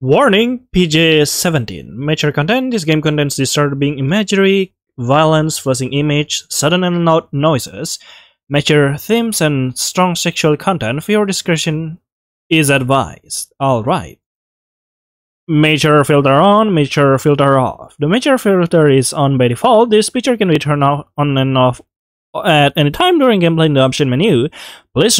Warning: PG-17. Mature content. This game contains disturbing imagery, violence, flashing image, sudden and loud noises, mature themes, and strong sexual content. Viewer discretion is advised. Alright. Mature filter on, mature filter off. The mature filter is on by default. This feature can be turned on and off at any time during gameplay in the option menu. Please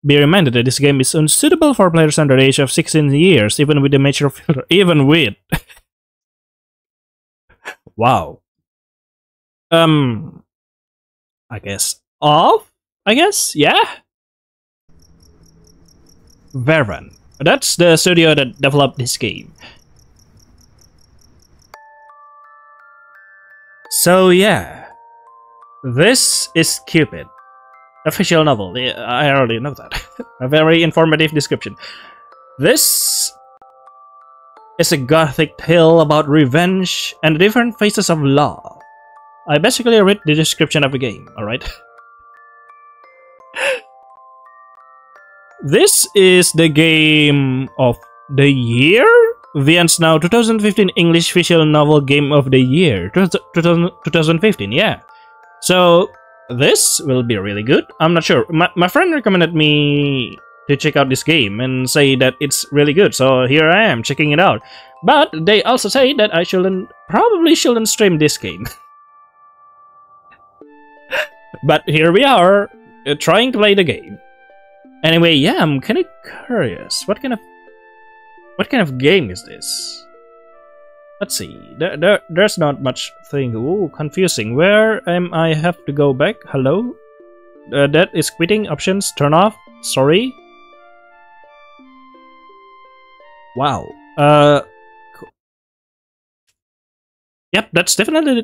be reminded that this game is unsuitable for players under the age of 16 years, even with the mature filter. Even with. Wow. I guess off? I guess? Yeah? Vervan. That's the studio that developed this game. So yeah. This is Cupid. Official novel. I already know that. A very informative description. This is a gothic tale about revenge and different phases of love. I basically read the description of the game, alright? This is the game of the year? Vian's now 2015 English visual novel game of the year. 2015, yeah. So this will be really good. I'm not sure. My friend recommended me to check out this game and say that it's really good. So here I am checking it out. But they also say that I probably shouldn't stream this game. But here we are, trying to play the game. Anyway, yeah, I'm kind of curious. What kind of game is this? Let's see. There's not much thing. Ooh, confusing. Where am I have to go back? Hello? That is quitting. Options. Turn off. Sorry. Wow. Yep, that's definitely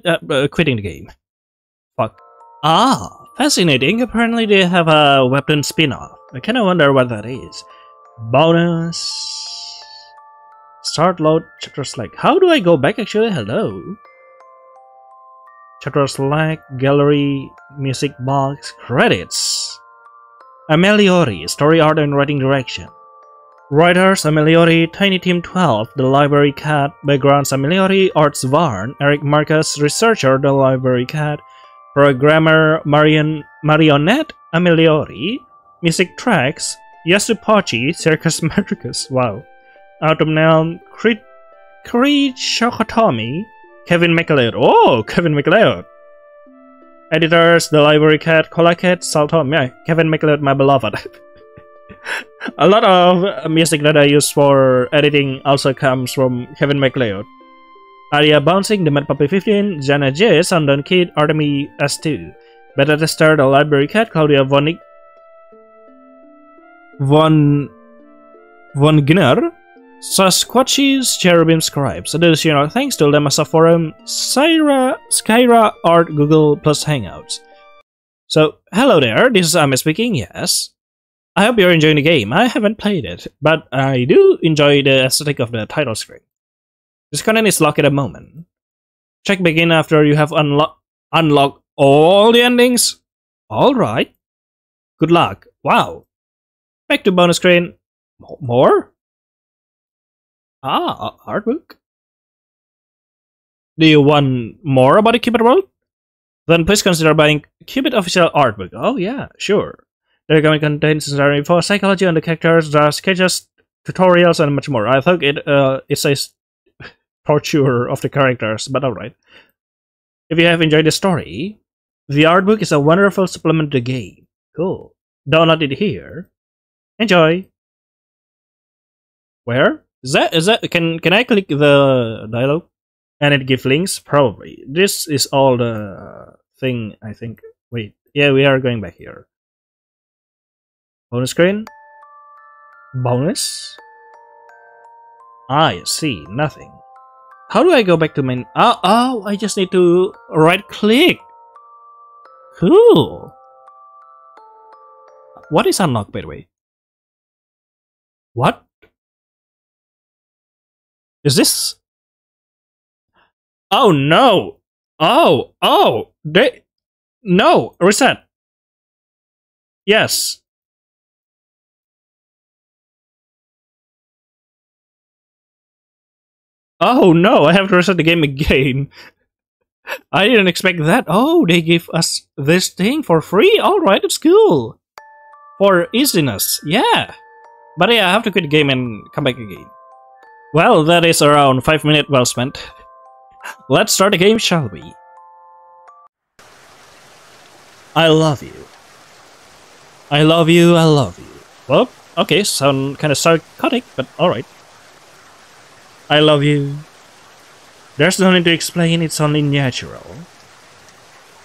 quitting the game. Fuck. Ah, fascinating. Apparently they have a weapon spin-off. I kinda wonder what that is. Bonus. Start load chapter select. How do I go back actually? Hello. Chapter select, gallery, music box, credits. Ameliori, story art and writing direction. Writers Ameliori, Tiny Team 12, The Library Cat. Backgrounds Ameliori, Arts Varn, Eric Marcus, Researcher, The Library Cat. Programmer Marionette Ameliori. Music tracks Yasupachi, Circus Marcus. Wow. Autumnal Creed Shokotomi, Kevin MacLeod. Oh, Kevin MacLeod. Editors The Library Cat, Colaket, Saltom. Yeah, Kevin MacLeod, my beloved. A lot of music that I use for editing also comes from Kevin MacLeod. Aria Bouncing, The Mad Puppy 15, Jana J, Sundown Kid, Artemy S2. Beta Tester, The Library Cat, Claudia Von Gnur, Sasquatches, Cherubim Scribes. Additional thanks to Lemasa Forum, Skyra Art, Google Plus Hangouts. So, hello there, this is Ame speaking, yes. I hope you're enjoying the game. I haven't played it, but I do enjoy the aesthetic of the title screen. This content is locked at the moment. Check begin after you have unlocked all the endings. Alright. Good luck. Wow. Back to bonus screen. More? Ah, art book. Do you want more about the Cupid world? Then please consider buying Cupid official art book. Oh yeah, sure. The recommended contains necessary info, psychology on the characters, draft sketches, tutorials, and much more. I thought it says torture of the characters, but alright. If you have enjoyed the story, the art book is a wonderful supplement to the game. Cool. Download it here. Enjoy. Where? Is that can I click the dialogue and it give links? Probably. This is all the thing, I think. Wait, yeah, we are going back here. Bonus screen. Bonus. I see nothing. How do I go back to main? Oh, I just need to right click. Cool. What is unlocked, by the way? What? Is this? Oh no! Oh! No! Reset! Yes! Oh no, I have to reset the game again. I didn't expect that. Oh, they gave us this thing for free? Alright, it's cool. For easiness, yeah. But yeah, I have to quit the game and come back again. Well, that is around 5 minutes well spent. Let's start the game, shall we? I love you. I love you, I love you. Well, okay, sound kind of psychotic, but alright. I love you. There's no need to explain, it's only natural.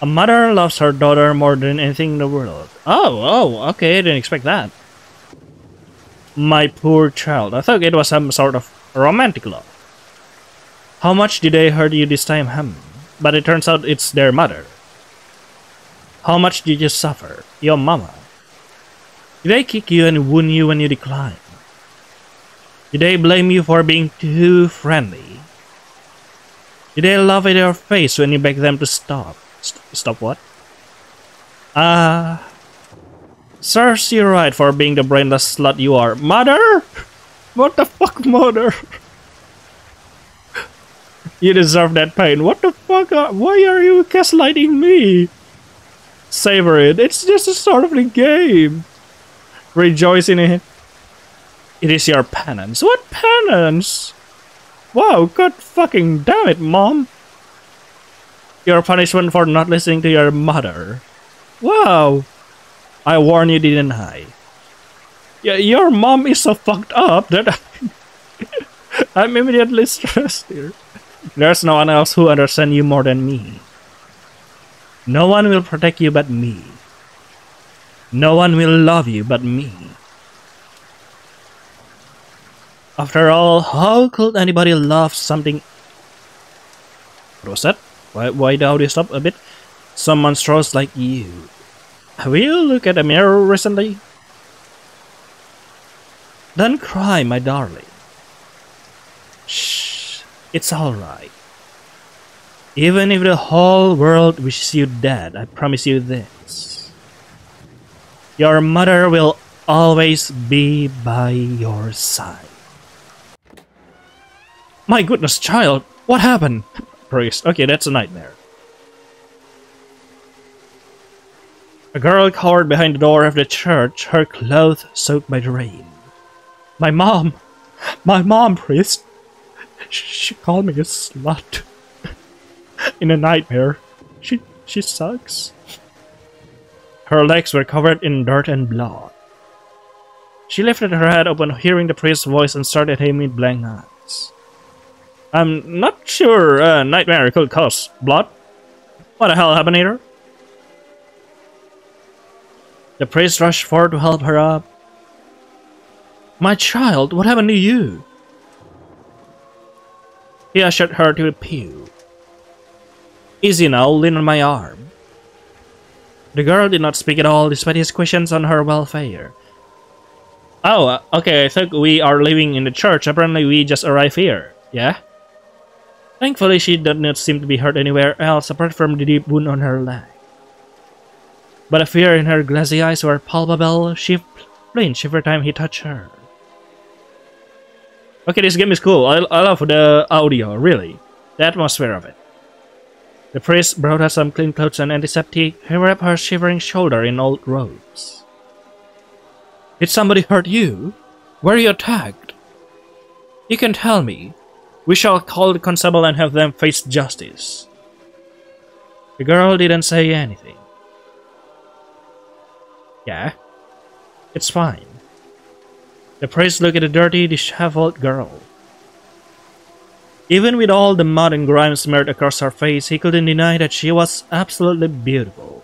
A mother loves her daughter more than anything in the world. Oh, okay, I didn't expect that. My poor child, I thought it was some sort of romantic love. How much did they hurt you this time, But it turns out it's their mother. How much did you suffer? Your mama. Did they kick you and wound you when you declined? Did they blame you for being too friendly? Did they laugh at your face when you begged them to stop? Stop what? Serves you right for being the brainless slut you are. Mother? What the fuck, mother? You deserve that pain. What the fuck? Why are you gaslighting me? Savor it. It's just the start of the game. Rejoice in it. It is your penance. What penance? Wow, god fucking damn it, Mom. Your punishment for not listening to your mother. Wow. I warned you, didn't I? Yeah, your mom is so fucked up that I'm immediately stressed here. There's no one else who understands you more than me. No one will protect you but me. No one will love you but me. After all, how could anybody love something... What was that? Why the audio stop a bit? Some monstrous like you. Have you looked at a mirror recently? Don't cry, my darling. Shh, it's alright. Even if the whole world wishes you dead, I promise you this. Your mother will always be by your side. My goodness, child, what happened? Priest, okay, that's a nightmare. A girl cowered behind the door of the church, her clothes soaked by the rain. My mom, priest. She called me a slut. In a nightmare. She sucks. Her legs were covered in dirt and blood. She lifted her head upon hearing the priest's voice and stared at him with blank eyes. I'm not sure a nightmare could cause blood. What the hell happened here? The priest rushed forward to help her up. My child, what happened to you? He ushered her to a pew. Easy now, lean on my arm. The girl did not speak at all despite his questions on her welfare. Oh, okay, I think we are living in the church. Apparently we just arrived here. Yeah? Thankfully, she did not seem to be hurt anywhere else apart from the deep wound on her leg. But the fear in her glassy eyes were palpable. She flinched every time he touched her. Okay, this game is cool. I love the audio, really. The atmosphere of it. The priest brought her some clean clothes and antiseptic. He wrapped her shivering shoulder in old robes. Did somebody hurt you? Were you attacked? You can tell me. We shall call the constable and have them face justice. The girl didn't say anything. Yeah? It's fine. The priest looked at the dirty, disheveled girl. Even with all the mud and grime smeared across her face, he couldn't deny that she was absolutely beautiful.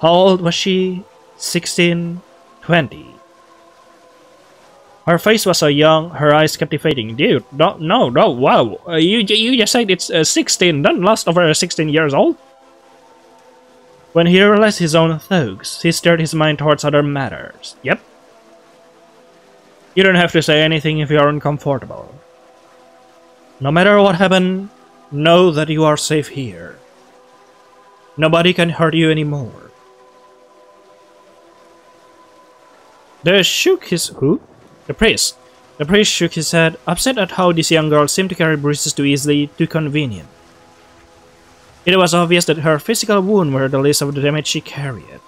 How old was she? 16? 20? Her face was so young, her eyes captivating. Dude, no, wow. You just said it's 16, don't last over 16 years old? When he realized his own thoughts, he steered his mind towards other matters. Yep. You don't have to say anything if you are uncomfortable. No matter what happened, know that you are safe here. Nobody can hurt you anymore. The shook his... Who? The priest. The priest shook his head, upset at how this young girl seemed to carry bruises too easily, too convenient. It was obvious that her physical wounds were the least of the damage she carried.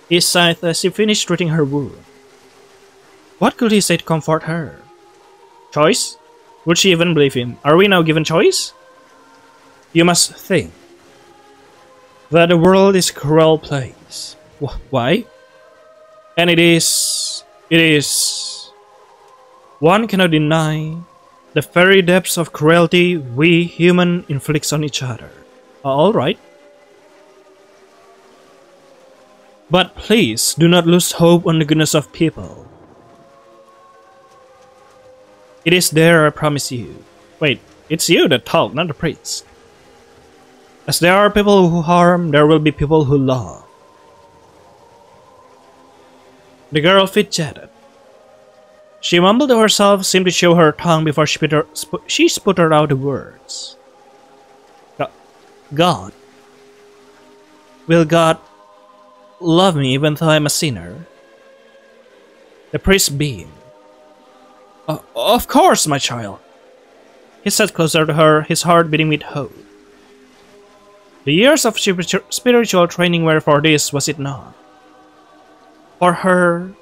He sighed as he finished treating her wound. What could he say to comfort her? Choice? Would she even believe him? Are we now given choice? You must think that the world is a cruel place. Why? And it is. One cannot deny the very depths of cruelty we human inflicts on each other. Alright. But please do not lose hope on the goodness of people. It is there, I promise you. Wait, it's you that talk, not the priest. As there are people who harm, there will be people who love. The girl fidgeted. She mumbled to herself, seemed to show her tongue before she sputtered out the words. God. Will God love me even though I'm a sinner? The priest beamed. Of course, my child. He sat closer to her, his heart beating with hope. The years of spiritual training were for this, was it not? For her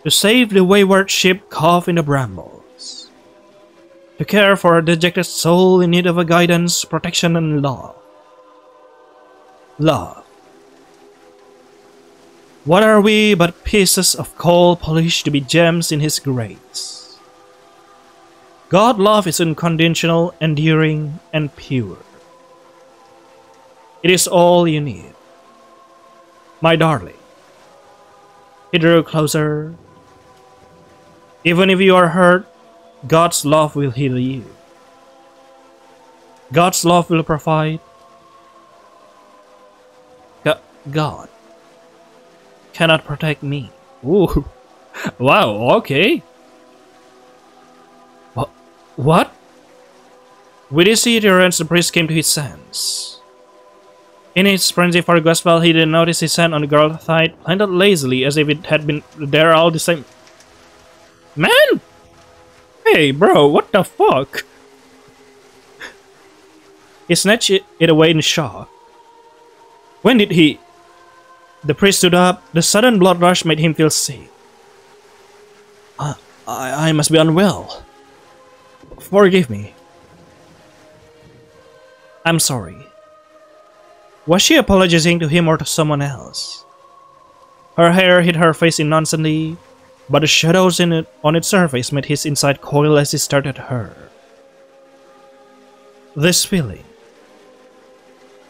to save the wayward sheep caught in the brambles, to care for a dejected soul in need of a guidance, protection, and love. Love. What are we but pieces of coal polished to be gems in His grace? God's love is unconditional, enduring, and pure. It is all you need. My darling. He drew closer. Even if you are hurt, God's love will heal you. God's love will provide. God cannot protect me. Ooh. Wow, okay. What? With his utterance, the priest came to his sense. In his frenzy for gospel, he didn't notice his hand on the girl's thigh, planted lazily as if it had been there all the same. Man! Hey, bro, what the fuck? He snatched it away in shock. When did he? The priest stood up. The sudden blood rush made him feel sick. I must be unwell. Forgive me. I'm sorry. Was she apologizing to him or to someone else? Her hair hid her face innocently, but the shadows on its surface made his inside coil as he stared at her. This feeling.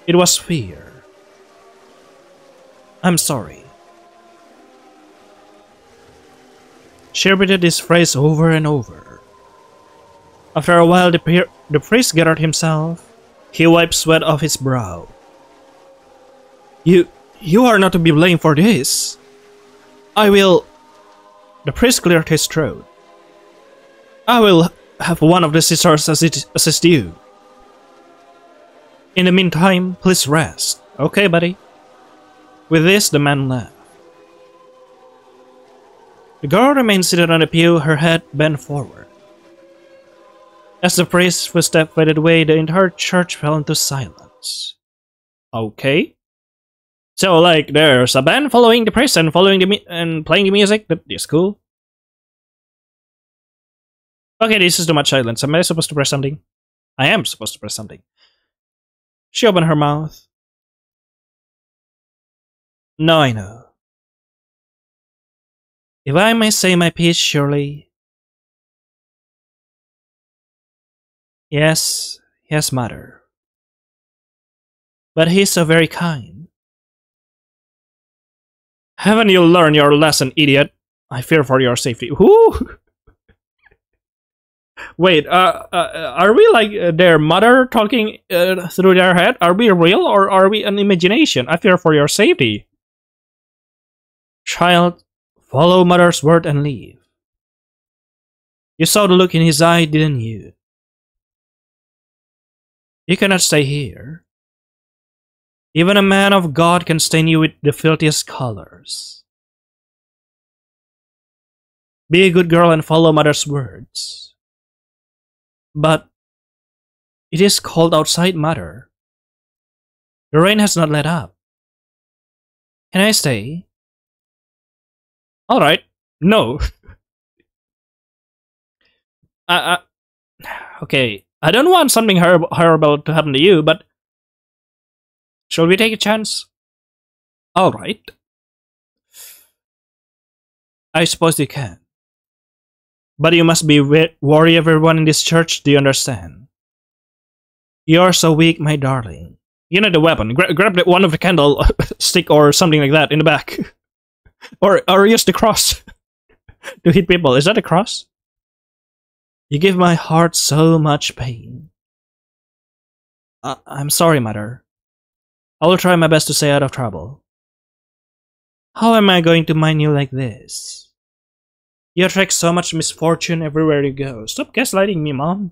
It was fear. I'm sorry. She repeated this phrase over and over. After a while, the priest gathered himself. He wiped sweat off his brow. You are not to be blamed for this. I will... The priest cleared his throat. I will have one of the sisters assist you. In the meantime, please rest. Okay, buddy? With this, the man left. The girl remained seated on the pew, her head bent forward. As the priest's footsteps faded away, the entire church fell into silence. Okay. So, like, there's a band following the priest and playing the music. That is cool. Okay, this is too much silence. Am I supposed to press something? I am supposed to press something. She opened her mouth. No, I know. If I may say my piece, surely. Yes, mother. But he's so very kind. Haven't you learned your lesson, idiot? I fear for your safety. Who? Wait, are we like their mother talking through their head? Are we real or are we an imagination? I fear for your safety. Child, follow mother's word and leave. You saw the look in his eye, didn't you? You cannot stay here. Even a man of God can stain you with the filthiest colors. Be a good girl and follow mother's words. But it is cold outside, mother. The rain has not let up. Can I stay? Alright. No. Okay. I don't want something horrible to happen to you, but shall we take a chance? Alright. I suppose you can. But you must be worry everyone in this church, do you understand? You're so weak, my darling. You need a weapon. Grab one of the candle stick or something like that in the back. or use the cross to hit people. Is that a cross? You give my heart so much pain. I'm sorry, mother. I will try my best to stay out of trouble. How am I going to mind you like this? You attract so much misfortune everywhere you go. Stop gaslighting me, Mom.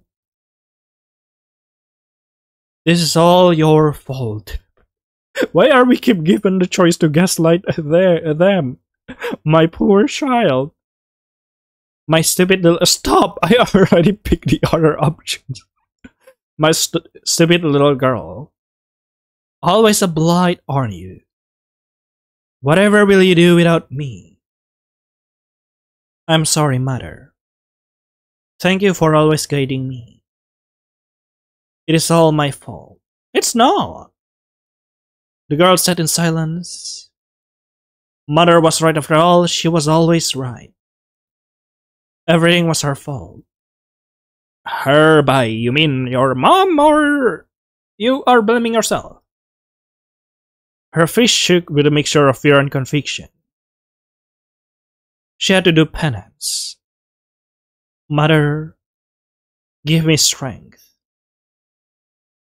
This is all your fault. Why are we keep given the choice to gaslight them? My poor child. My stupid little... Stop! I already picked the other options. My stupid little girl. Always a blight, aren't you? Whatever will you do without me? I'm sorry, mother. Thank you for always guiding me. It is all my fault. It's not. The girl sat in silence. Mother was right after all. She was always right. Everything was her fault. Her by, you mean your mom, or you are blaming yourself? Her face shook with a mixture of fear and conviction. She had to do penance. Mother, give me strength.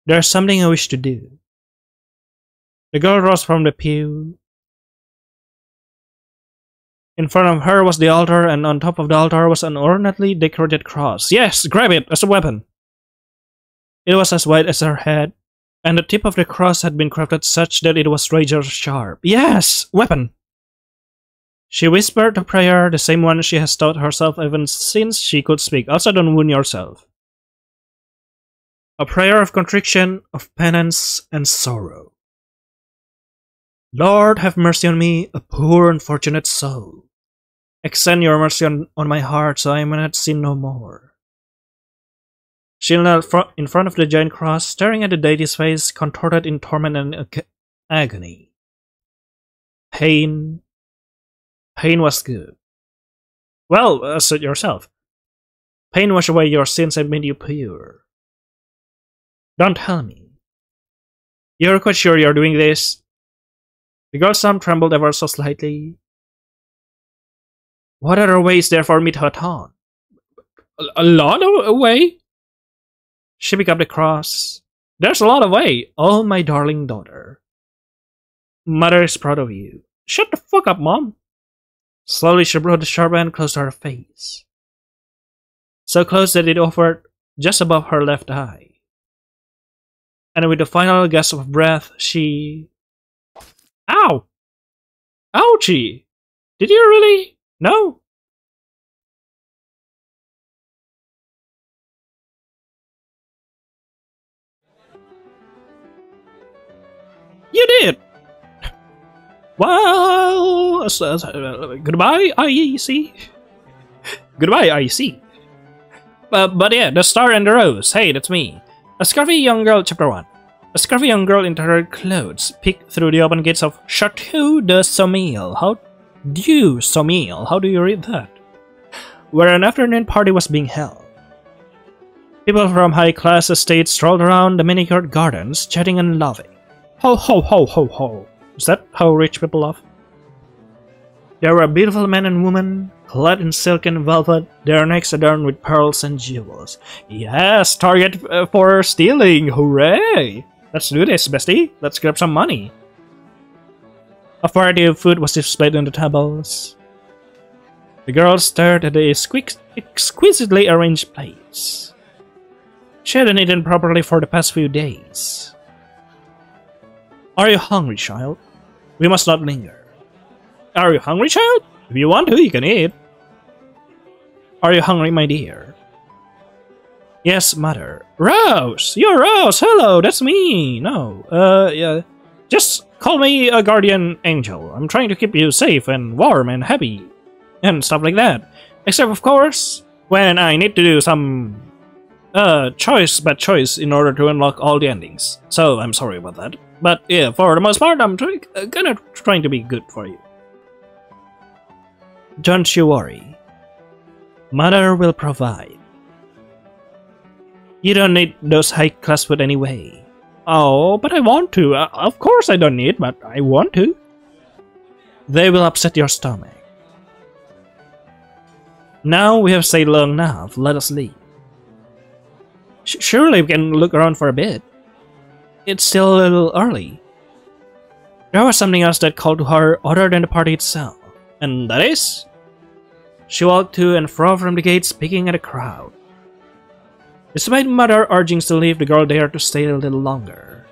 There's something I wish to do. The girl rose from the pew. In front of her was the altar, and on top of the altar was an ornately decorated cross. Yes, grab it as a weapon. It was as wide as her head, and the tip of the cross had been crafted such that it was razor sharp. Yes, weapon! She whispered a prayer, the same one she has taught herself even since she could speak. Also, don't wound yourself. A prayer of contrition, of penance, and sorrow. Lord, have mercy on me, a poor unfortunate soul. Extend your mercy on my heart, so I may not sin no more. She knelt in front of the giant cross, staring at the deity's face, contorted in torment and agony. Pain was good. Well, suit yourself. Pain washed away your sins and made you pure. Don't tell me. You're quite sure you're doing this? The girl's arm trembled ever so slightly. What other way is there for me to atone? A lot of way? She picked up the cross. There's a lot of way. Oh, my darling daughter. Mother is proud of you. Shut the fuck up, Mom. Slowly she brought the sharp end close to her face. So close that it hovered just above her left eye. And with a final gasp of breath, she... Ow! Ouchie! Did you really? No? You did! Well, goodbye, IEC. Goodbye, IEC. But yeah, the star and the rose. Hey, that's me. A scruffy young girl, chapter 1. A scruffy young girl in tattered clothes peeked through the open gates of Chateau de Sommeil. How do you read that? Where an afternoon party was being held. People from high-class estates strolled around the manicured gardens, chatting and laughing. Ho ho ho ho ho. Is that how rich people laugh? There were beautiful men and women, clad in silk and velvet, their necks adorned with pearls and jewels. Yes, target for stealing! Hooray! Let's do this, bestie. Let's grab some money. A variety of food was displayed on the tables. The girl stared at the exquisitely arranged plates. She hadn't eaten properly for the past few days. Are you hungry, child? We must not linger. Are you hungry, child? If you want to, you can eat. Are you hungry, my dear? Yes, mother. Rose! You're Rose! Hello, that's me! No, yeah. Just call me a guardian angel. I'm trying to keep you safe and warm and happy. And stuff like that. Except, of course, when I need to do some bad choice in order to unlock all the endings. So, I'm sorry about that. But yeah, for the most part, I'm trying to be good for you. Don't you worry. Mother will provide. You don't need those high-class food anyway. Oh, but I want to. Of course I don't need, but I want to. They will upset your stomach. Now we have stayed long enough. Let us leave. Surely we can look around for a bit. It's still a little early. There was something else that called to her other than the party itself. And that is? She walked to and fro from the gate, speaking at the crowd. Despite Mother urging to leave, the girl dared to stay a little longer.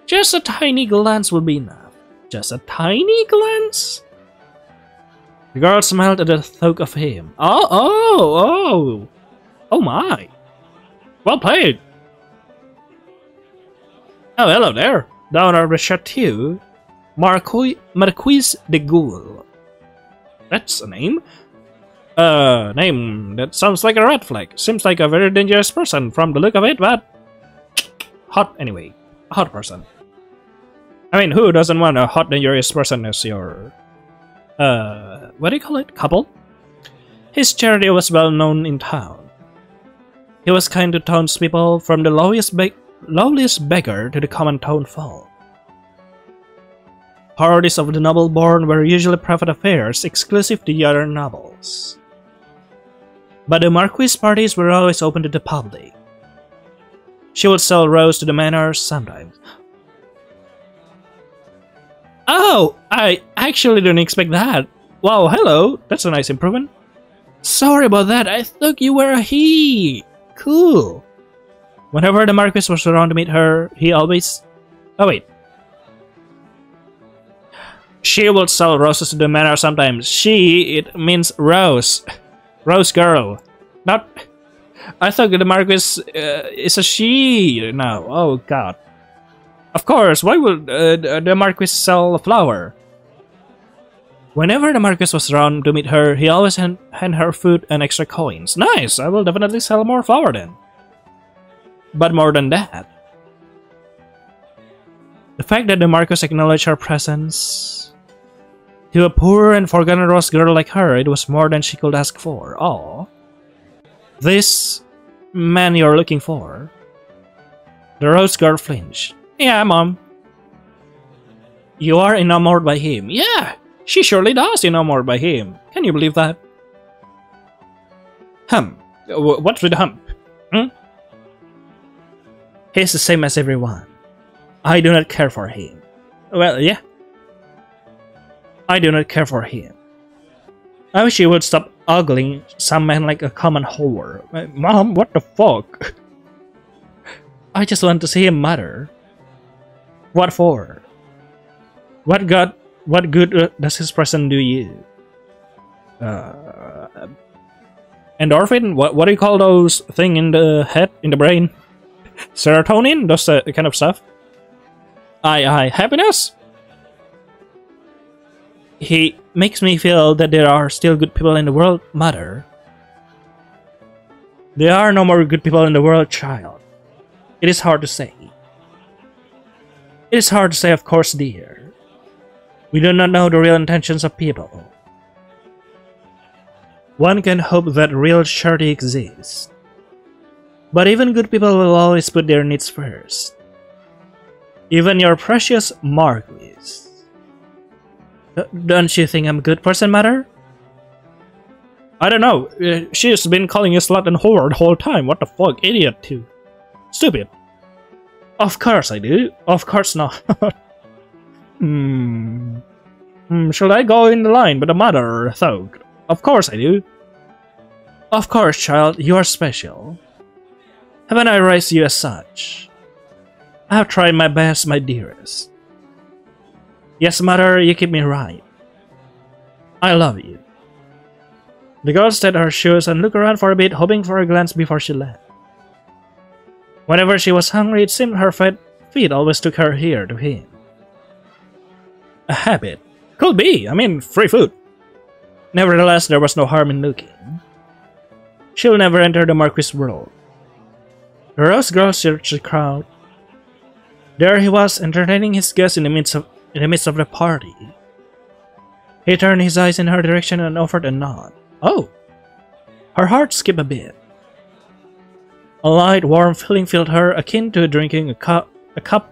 Just a tiny glance would be enough. Just a tiny glance? The girl smiled at the thought of him. Oh my. Well played. Oh, hello there. Down at the chateau, Marquis de Gaulle. That's a name. Name that sounds like a red flag. Seems like a very dangerous person from the look of it, but hot anyway. A hot person. I mean, who doesn't want a hot, dangerous person as your what do you call it? Couple? His charity was well known in town. He was kind to townspeople, from the lowliest beggar to the common town folk. Parties of the noble-born were usually private affairs exclusive to the other nobles. But the Marquis' parties were always open to the public. She would sell Rose to the manor sometimes. Oh, I actually didn't expect that. Wow, hello, that's a nice improvement. Sorry about that, I thought you were a he. Cool. Whenever the Marquis was around to meet her, he always... Oh wait. She would sell roses to the manor sometimes. She, it means Rose. Rose girl. Not... I thought the Marquis is a she now. Oh god. Of course, why would the Marquis sell a flower? Whenever the Marquis was around to meet her, he always hand her food and extra coins. Nice! I will definitely sell more flour then. But more than that, the fact that the Marquis acknowledged her presence, to a poor and forgotten Rose girl like her, it was more than she could ask for. Aww. This man you're looking for? The Rose girl flinched. Yeah, Mom. You are enamored by him. Yeah, she surely does enamored by him. Can you believe that? What's with the hump? He's the same as everyone. I do not care for him. Well, yeah. I do not care for him. I wish you would stop ogling some man like a common whore. Mom, what the fuck? I just want to see him matter. What for? What good does his presence do you? Endorphin? What do you call those thing in the head, in the brain? Serotonin? Those kind of stuff? Happiness? He makes me feel that there are still good people in the world, Mother. There are no more good people in the world, child. It is hard to say. It is hard to say, of course, dear. We do not know the real intentions of people. One can hope that real charity exists. But even good people will always put their needs first. Even your precious Marquis. Don't you think I'm a good person, Mother? I don't know. She's been calling you slut and whore the whole time. What the fuck? Idiot, too. Stupid. Of course I do. Of course not. Should I go in the line with the Mother thought? Of course I do. Of course, child. You are special. Haven't I raised you as such? I have tried my best, my dearest. Yes, Mother, you keep me right. I love you. The girl steadied her shoes and looked around for a bit, hoping for a glance before she left. Whenever she was hungry, it seemed her feet always took her here to him. A habit. Could be. I mean, free food. Nevertheless, there was no harm in looking. She'll never enter the Marquis' world. The Rose girl searched the crowd. There he was, entertaining his guests in the midst of the party. He turned his eyes in her direction and offered a nod. Oh! Her heart skipped a bit. A light, warm feeling filled her, akin to drinking a cup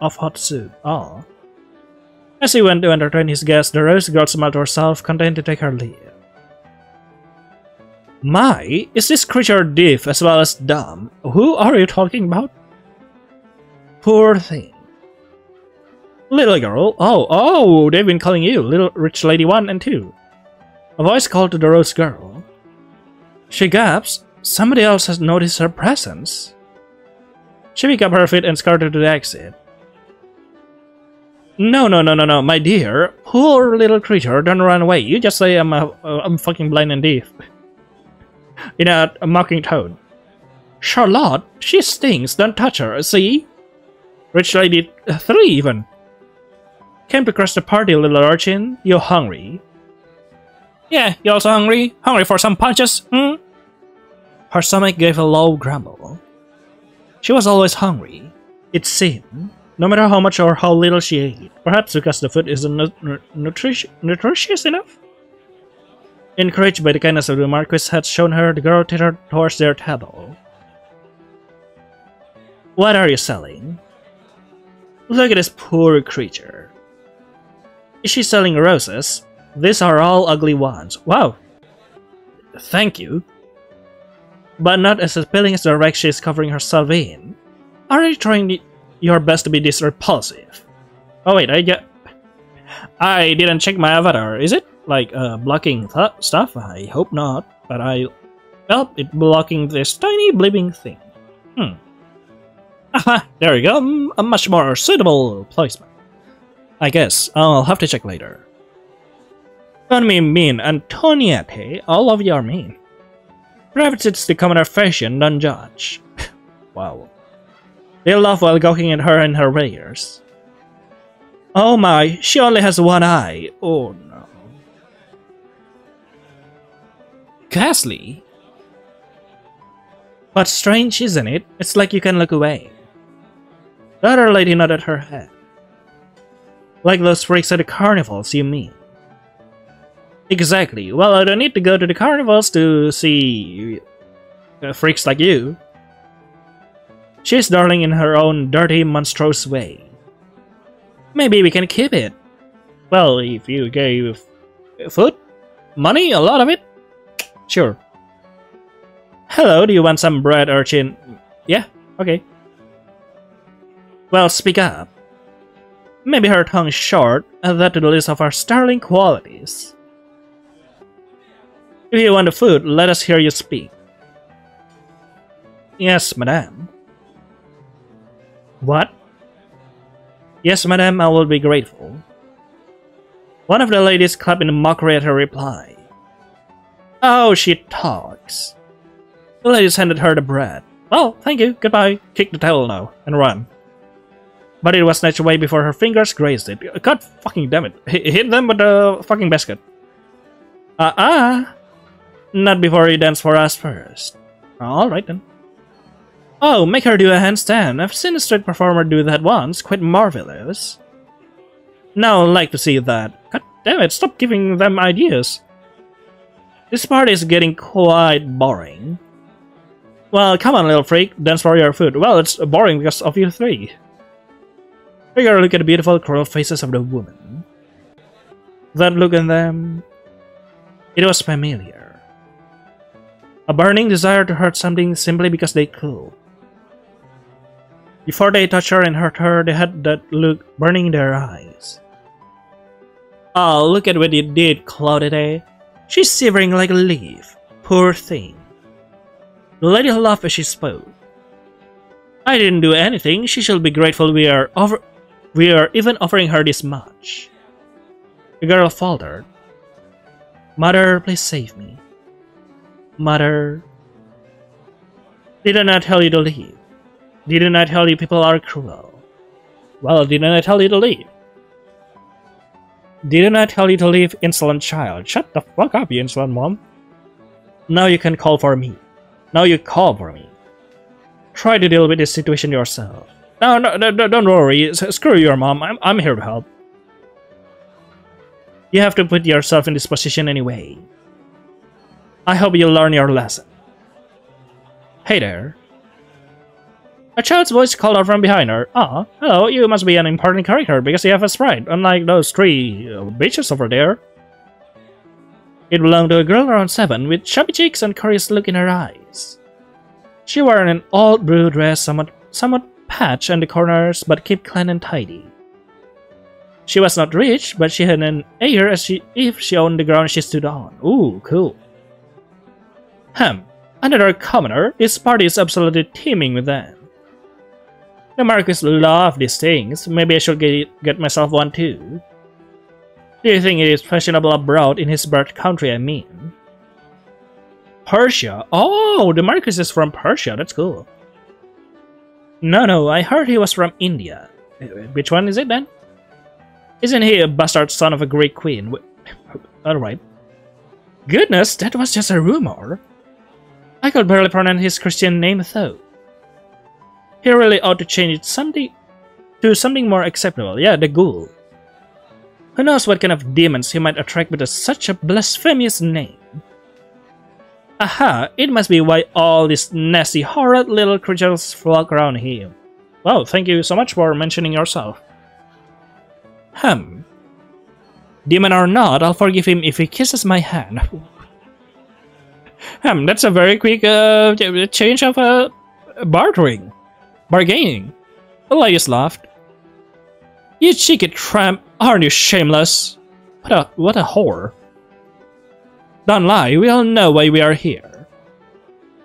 of hot soup. Ah. As he went to entertain his guests, the Rose girl smiled to herself, content to take her leave. My, is this creature deaf as well as dumb? Who are you talking about? Poor thing. Little girl? Oh, they've been calling you Little Rich Lady 1 and 2. A voice called to the Rose girl. She gasped. Somebody else has noticed her presence. She picked up her feet and scurried to the exit. No, my dear. Poor little creature, don't run away. You just say I'm fucking blind and deaf. In a mocking tone. Charlotte, she stinks, don't touch her, see? Rich Lady 3 even. Came to crush the party, little urchin. You hungry? Yeah, you also hungry? Hungry for some punches, hmm? Her stomach gave a low grumble. She was always hungry, it seemed, no matter how much or how little she ate. Perhaps because the food isn't nutritious enough? Encouraged by the kindness of the Marquis had shown her, the girl tittered towards their table. What are you selling? Look at this poor creature. Is she selling roses? These are all ugly ones. Wow. Thank you. But not as appealing as the wreck she is covering herself in. Are you trying your best to be this repulsive? Oh wait, I didn't check my avatar. Is it like blocking stuff? I hope not. But well, it's blocking this tiny blipping thing. Aha, there you go. A much more suitable placement. I guess I'll have to check later. Don't be mean, Antoniette. All of you are mean. Perhaps it's the commoner fashion, don't judge. Wow. They laugh while gawking at her and her wares. Oh my, she only has one eye. Oh no. Ghastly. But strange, isn't it? It's like you can look away. The other lady nodded her head. Like those freaks at the carnivals, you mean? Exactly. Well, I don't need to go to the carnivals to see freaks like you. She's darling in her own dirty, monstrous way. Maybe we can keep it. Well, if you gave food? Money? A lot of it? Sure. Hello, do you want some bread, urchin? Yeah, okay. Well, speak up. Maybe her tongue is short, add that to the list of our sterling qualities. If you want the food, let us hear you speak. Yes, madame. What? Yes, madame, I will be grateful. One of the ladies clapped in mockery at her reply. Oh, she talks. The ladies handed her the bread. Well, thank you, goodbye. Kick the towel now, and run. But it was snatched away before her fingers grazed it. God fucking damn it. Hit them with the fucking basket. Not before you dance for us first. Alright then. Oh, make her do a handstand. I've seen a street performer do that once. Quite marvelous. Now I'd like to see that. God damn it, stop giving them ideas. This party is getting quite boring. Well, come on, little freak. Dance for your food. Well, it's boring because of you three. Take a look at the beautiful, cruel faces of the woman. That look in them... It was familiar. A burning desire to hurt something simply because they could. Before they touched her and hurt her, they had that look burning in their eyes. Oh, look at what you did, Claudette. She's shivering like a leaf. Poor thing. The lady laughed as she spoke. I didn't do anything. She should be grateful we are even offering her this much. The girl faltered. Mother, please save me. Mother, didn't I tell you to leave? Didn't I tell you people are cruel? Well, didn't I tell you to leave? Didn't I tell you to leave, insolent child? Shut the fuck up, you insolent mom. Now you can call for me. Now you call for me. Try to deal with this situation yourself. No, don't worry. Screw your mom. I'm here to help. You have to put yourself in this position anyway. I hope you learn your lesson. Hey there. A child's voice called out from behind her. Ah, hello, you must be an important character because you have a sprite, unlike those three bitches over there. It belonged to a girl around 7 with chubby cheeks and curious look in her eyes. She wore an old blue dress, somewhat patched in the corners, but kept clean and tidy. She was not rich, but she had an air as if she owned the ground she stood on. Ooh, cool. Another commoner. This party is absolutely teeming with them. The Marquis love these things. Maybe I should get myself one too. Do you think it is fashionable abroad in his birth country, I mean? Persia? Oh, the Marquis is from Persia. That's cool. No, I heard he was from India. Which one is it then? Isn't he a bastard son of a Greek queen? Alright. Goodness, that was just a rumor. I could barely pronounce his Christian name though. He really ought to change it to something more acceptable. Yeah, the ghoul. Who knows what kind of demons he might attract with such a blasphemous name. Aha, it must be why all these nasty, horrid little creatures flock around him. Wow, thank you so much for mentioning yourself. Demon or not, I'll forgive him if he kisses my hand. That's a very quick change of bargaining. The ladies laughed. You cheeky tramp, aren't you shameless? What a whore. Don't lie, we all know why we are here.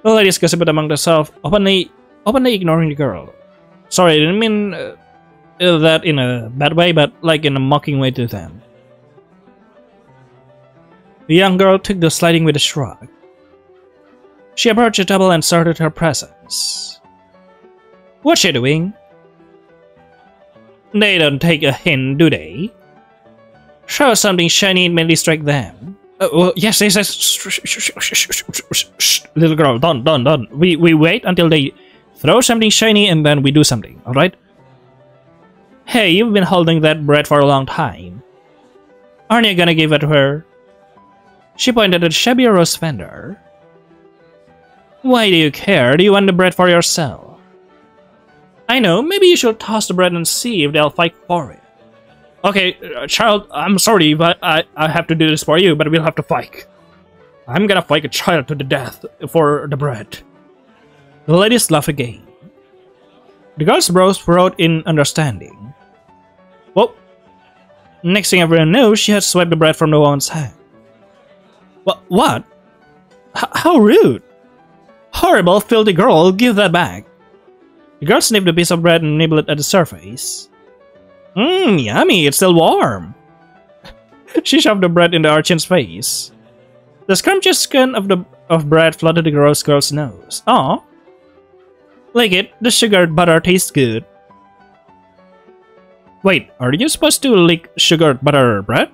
The ladies gossiped among themselves, openly ignoring the girl. Sorry, I didn't mean that in a bad way, but like in a mocking way to them. The young girl took the sliding with a shrug. She approached the table and started her presence. What's she doing? They don't take a hint, do they? Show something shiny and may distract them. Yes. Little girl, don't. We wait until they throw something shiny and then we do something, alright? Hey, you've been holding that bread for a long time. Aren't you gonna give it to her? She pointed at the shabby rose vendor. Why do you care? Do you want the bread for yourself? I know, maybe you should toss the bread and see if they'll fight for it. Okay, child, I'm sorry, but I have to do this for you, but we'll have to fight. I'm gonna fight a child to the death for the bread. The ladies laughed again. The girl's brows furrowed in understanding. Well, next thing everyone knew, she had swiped the bread from the woman's hand. What? How rude! Horrible, filthy girl, give that back. The girl sniffed a piece of bread and nibbled at the surface. Yummy, it's still warm. She shoved the bread in the urchin's face. The scrumptious skin of bread flooded the gross girl's nose. Aw. Lick it, the sugared butter tastes good. Wait, are you supposed to lick sugared butter bread?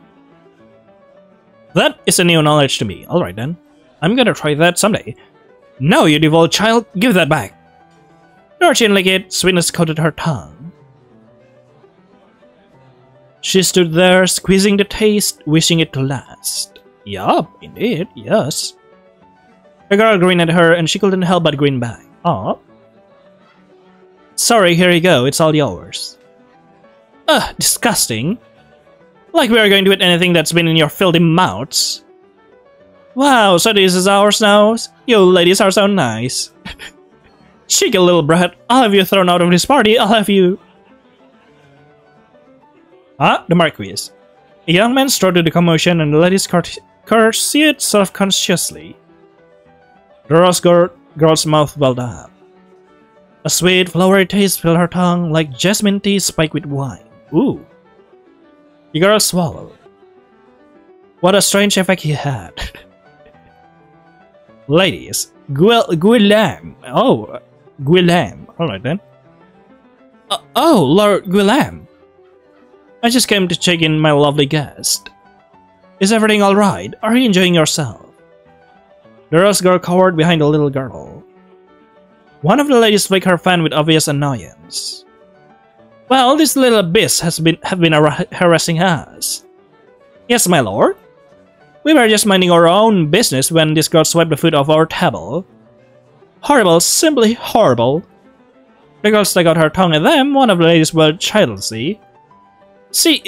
That is a new knowledge to me. Alright then. I'm gonna try that someday. No, you devolved child, give that back. The urchin licked it, sweetness coated her tongue. She stood there, squeezing the taste, wishing it to last. Yup, indeed, yes. The girl grinned at her and she couldn't help but grin back. Aw. Sorry, here you go, it's all yours. Ugh, disgusting. Like we are going to eat anything that's been in your filthy mouths. Wow, so this is ours now? You ladies are so nice. Cheeky little brat, I'll have you thrown out of this party, I'll have you... Ah, the Marquis. A young man strode to the commotion and the ladies curtsied self-consciously. The rose girl's mouth welled up. A sweet, flowery taste filled her tongue like jasmine tea spiked with wine. Ooh. The girl swallowed. What a strange effect he had. Ladies, Guillam. Oh, Guillam. Alright then. Oh, Lord Guillam. I just came to check in, my lovely guest. Is everything alright? Are you enjoying yourself? The Rose girl cowered behind the little girl. One of the ladies flicked her fan with obvious annoyance. Well, this little beast have been harassing us. Yes, my lord. We were just minding our own business when this girl swept the food off our table. Horrible, simply horrible. The girl stuck out her tongue at them. One of the ladies wailed childishly. See,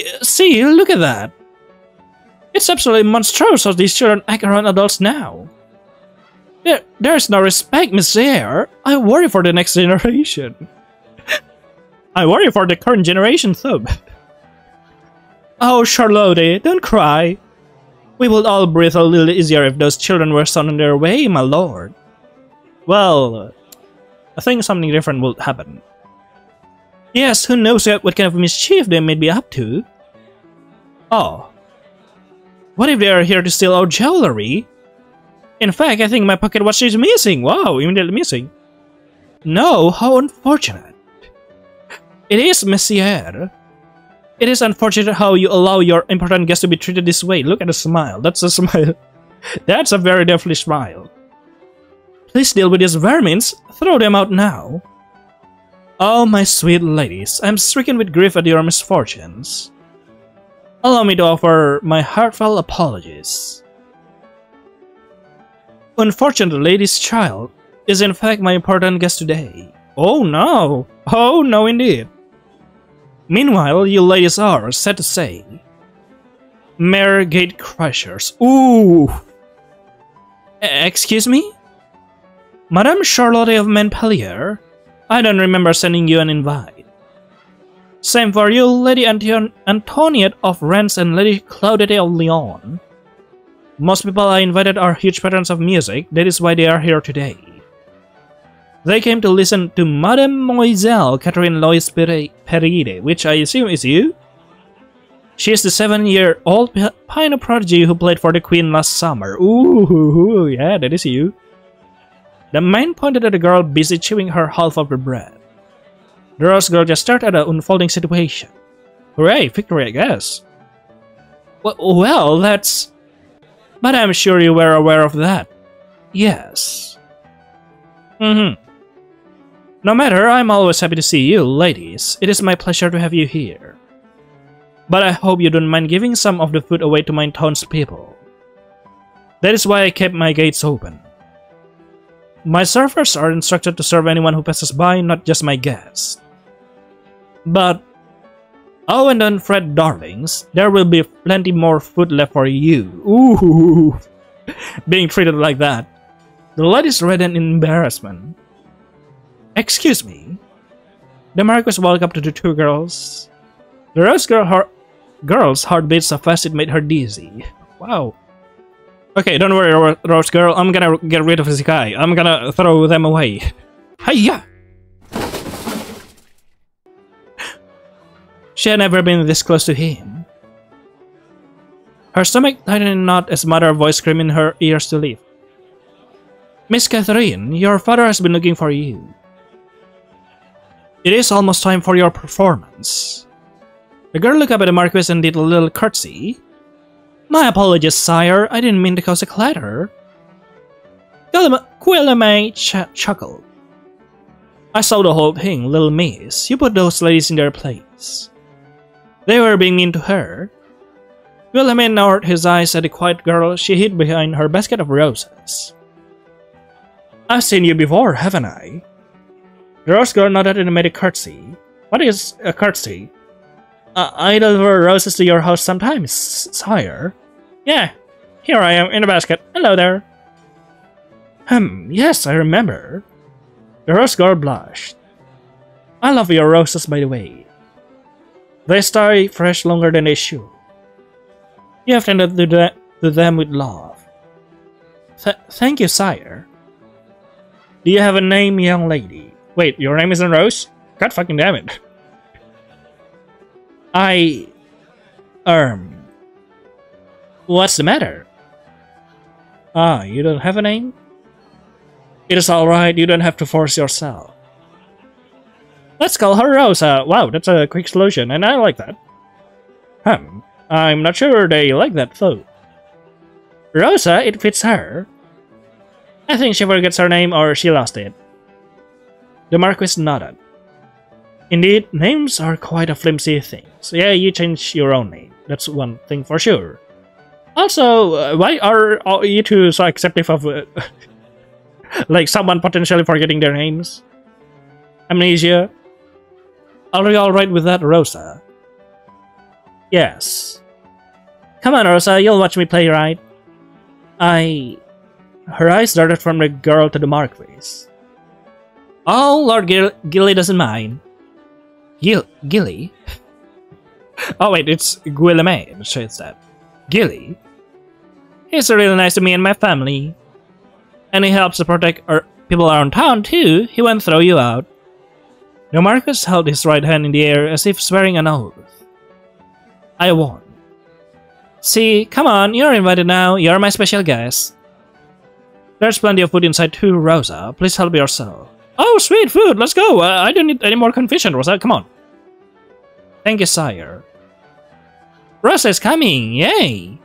look at that. It's absolutely monstrous how these children act around adults now. There's no respect, monsieur. I worry for the next generation. I worry for the current generation, though. Oh, Charlotte, don't cry. We would all breathe a little easier if those children were sent on their way, my lord. Well, I think something different will happen. Yes, who knows yet what kind of mischief they may be up to? Oh. What if they are here to steal our jewelry? In fact, I think my pocket watch is missing. Wow, immediately missing. No, how unfortunate. It is, monsieur. It is unfortunate how you allow your important guest to be treated this way. Look at the smile. That's a smile. That's a very devilish smile. Please deal with these vermins. Throw them out now. Oh, my sweet ladies, I am stricken with grief at your misfortunes. Allow me to offer my heartfelt apologies. Unfortunately, this child is in fact my important guest today. Oh no! Oh no indeed! Meanwhile, you ladies are, sad to say, mere gate crushers. Ooh! Excuse me? Madame Charlotte of Montpellier? I don't remember sending you an invite. Same for you, Lady Antoniette of Rennes and Lady Claudette of Lyon. Most people I invited are huge patrons of music, that is why they are here today. They came to listen to Mademoiselle Catherine Lois Peride, which I assume is you? She is the 7-year-old piano prodigy who played for the Queen last summer. Ooh, yeah, that is you. The man pointed at the girl busy chewing her half of her bread. The Rose girl just stared at the unfolding situation. Hooray, victory, I guess. Well, that's... But I'm sure you were aware of that. Yes. No matter, I'm always happy to see you, ladies. It is my pleasure to have you here. But I hope you don't mind giving some of the food away to my townspeople. That is why I kept my gates open. My servers are instructed to serve anyone who passes by, not just my guests. But, oh, and don't fret, darlings. There will be plenty more food left for you. Ooh, being treated like that. The ladies reddened in embarrassment. Excuse me. The Marquis walked up to the two girls. The Rose girl's heart beat so fast it made her dizzy. Wow. Okay, don't worry, Rose girl. I'm gonna get rid of this guy. I'm gonna throw them away. Hiya! She had never been this close to him. Her stomach tightened in a knot as Mother's voice screamed in her ears to leave. Miss Catherine, your father has been looking for you. It is almost time for your performance. The girl looked up at the Marquis and did a little curtsy. My apologies, sire. I didn't mean to cause a clatter. Guillaume chuckled. I saw the whole thing, little miss. You put those ladies in their place. They were being mean to her. Guillaume narrowed his eyes at the quiet girl she hid behind her basket of roses. I've seen you before, haven't I? The Rose girl nodded and made a curtsy. What is a curtsy? I deliver roses to your house sometimes, sire. Yeah, here I am in the basket. Hello there. Yes, I remember. The Rose girl blushed. I love your roses, by the way. They stay fresh longer than they should. You have tended to them with love. Thank you, sire. Do you have a name, young lady? Wait, your name isn't Rose? God fucking damn it. What's the matter? Ah, you don't have a name? It is alright, you don't have to force yourself. Let's call her Rosa. Wow, that's a quick solution, and I like that. I'm not sure they like that though. Rosa, it fits her. I think she forgets her name or she lost it. The Marquis nodded. Indeed, names are quite a flimsy thing. So yeah, you change your own name. That's one thing for sure. Also, why are all you two so accepting of like someone potentially forgetting their names? Amnesia? Are you alright with that, Rosa? Yes. Come on, Rosa, you'll watch me play, right? Her eyes darted from the girl to the Marquis. Oh, Lord Gilly doesn't mind. Gilly? Oh wait, it's Guillaume that says that. Gilly? He's really nice to me and my family. And he helps to protect our people around town too. He won't throw you out. The Marquis held his right hand in the air as if swearing an oath. I won. See, come on, you're invited now. You're my special guest. There's plenty of food inside too, Rosa. Please help yourself. Oh, sweet food. Let's go. I don't need any more confession, Rosa. Come on. Thank you, sire. Rosa is coming. Yay.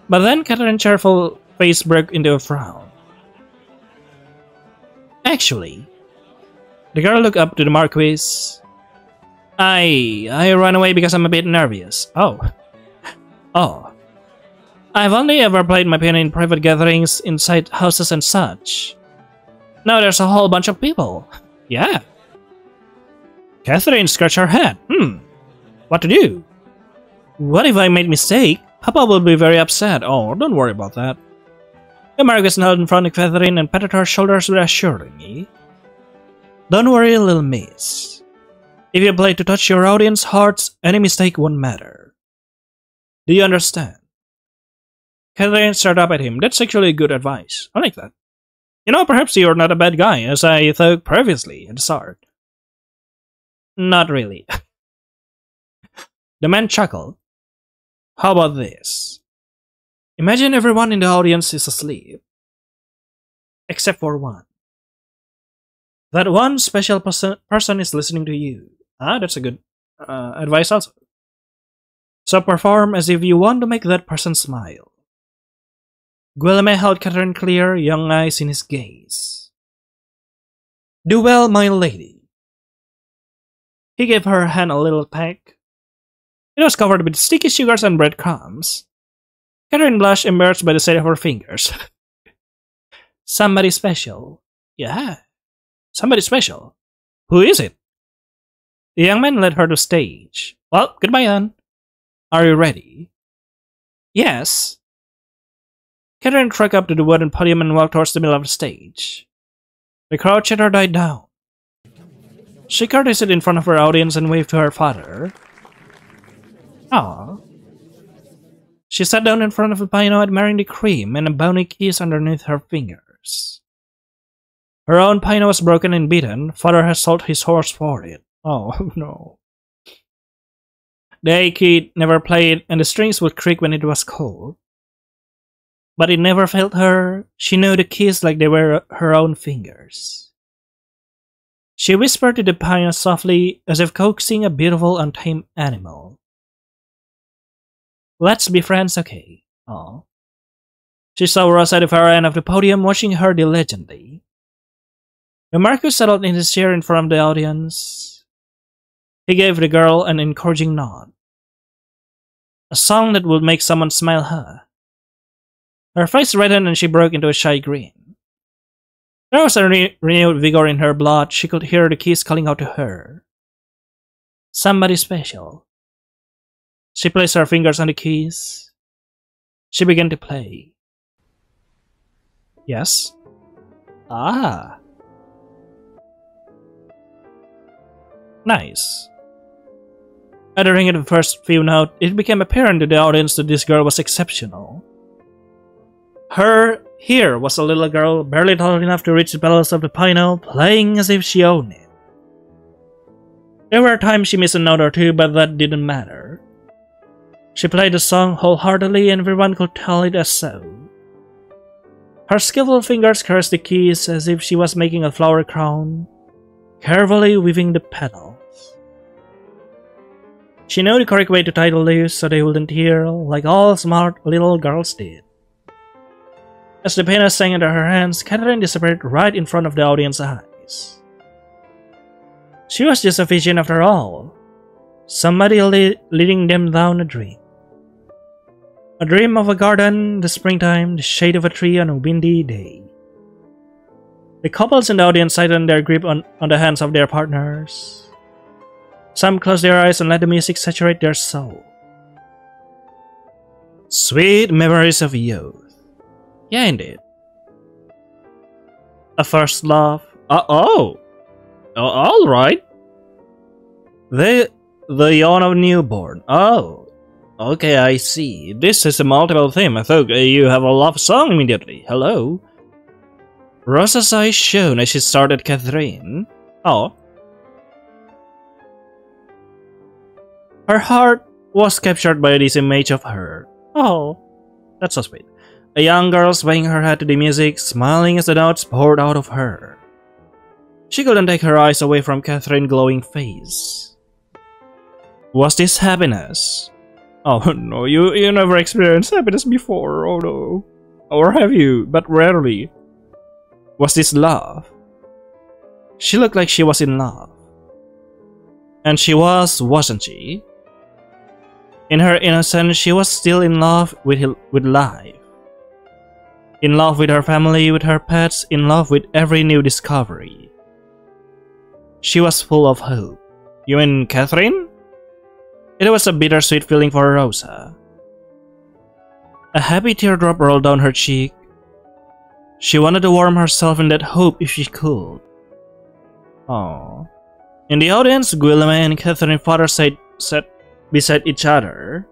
But then Catherine's cheerful face broke into a frown. Actually, the girl looked up to the Marquis. I ran away because I'm a bit nervous. Oh. I've only ever played my piano in private gatherings, inside houses and such. Now there's a whole bunch of people. Yeah. Catherine scratched her head. What to do? What if I made a mistake? Papa will be very upset. Oh, don't worry about that. The Marquis knelt in front of Catherine and patted her shoulders reassuringly. Don't worry, little miss. If you play to touch your audience's hearts, any mistake won't matter. Do you understand? Catherine stared up at him. That's actually good advice. I like that. You know, perhaps you're not a bad guy, as I thought previously at the start. Not really. The man chuckled. How about this? Imagine everyone in the audience is asleep. Except for one. That one special person is listening to you. That's a good advice also. So perform as if you want to make that person smile. Guillaume held Catherine clear, young eyes in his gaze. Do well, my lady. He gave her hand a little peck. It was covered with sticky sugars and breadcrumbs. Catherine blushed, embarrassed by the sight of her fingers. Somebody special. Yeah, somebody special. Who is it? The young man led her to stage. Well, goodbye, Anne. Are you ready? Yes. Catherine trekked up to the wooden podium and walked towards the middle of the stage. The crowd chatter died down. She courtesied in front of her audience and waved to her father. Ah. She sat down in front of the piano, admiring the cream and a bony kiss underneath her fingers. Her own piano was broken and beaten. Father had sold his horse for it. Oh, no. The kid never played, and the strings would creak when it was cold. But it never failed her. She knew the keys like they were her own fingers. She whispered to the piano softly, as if coaxing a beautiful untamed animal. Let's be friends, okay? Oh. She saw Rosa at the far end of the podium, watching her diligently. The Marquis settled in his chair in front of the audience. He gave the girl an encouraging nod. A song that would make someone smile, huh? Her face reddened and she broke into a shy grin. There was a renewed vigor in her blood. She could hear the keys calling out to her. Somebody special. She placed her fingers on the keys. She began to play. Yes? Ah. Nice. At the ring of the first few notes, it became apparent to the audience that this girl was exceptional. Here was a little girl, barely tall enough to reach the pedals of the piano, playing as if she owned it. There were times she missed a note or two, but that didn't matter. She played the song wholeheartedly and everyone could tell it as so. Her skillful fingers caressed the keys as if she was making a flower crown, carefully weaving the petals. She knew the correct way to tie the leaves so they wouldn't tear, like all smart little girls did. As the piano sang into her hands, Catherine disappeared right in front of the audience's eyes. She was just a vision after all, somebody leading them down a dream. A dream of a garden, the springtime, the shade of a tree on a windy day. The couples in the audience tightened their grip on the hands of their partners. Some closed their eyes and let the music saturate their soul. Sweet memories of youth. Yeah, indeed. A first love. Alright. The yawn of newborn. Oh. Okay, I see. This is a multiple theme. I thought you have a love song immediately. Hello. Rosa's eyes shone as she started Catherine. Oh. Her heart was captured by this image of her. Oh. That's so sweet. A young girl swaying her head to the music, smiling as the notes poured out of her. She couldn't take her eyes away from Catherine's glowing face. Was this happiness? Oh no, you never experienced happiness before, oh no. Or have you, but rarely. Was this love? She looked like she was in love. And she was, wasn't she? In her innocence, she was still in love with life. In love with her family, with her pets, in love with every new discovery. She was full of hope. You mean Catherine? It was a bittersweet feeling for Rosa. A happy teardrop rolled down her cheek. She wanted to warm herself in that hope if she could. Oh. In the audience, Guillaume and Catherine's father sat beside each other.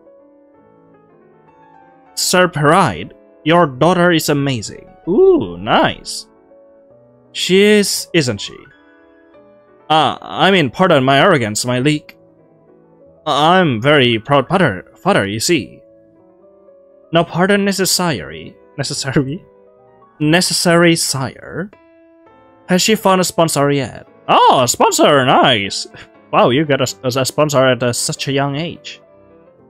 Sir Pride, your daughter is amazing. Ooh, nice. She is, isn't she? I mean, pardon my arrogance, my leak. I'm very proud father, you see. No pardon necessary, sire. Has she found a sponsor yet? Oh, a sponsor, nice. Wow, you got a sponsor at such a young age.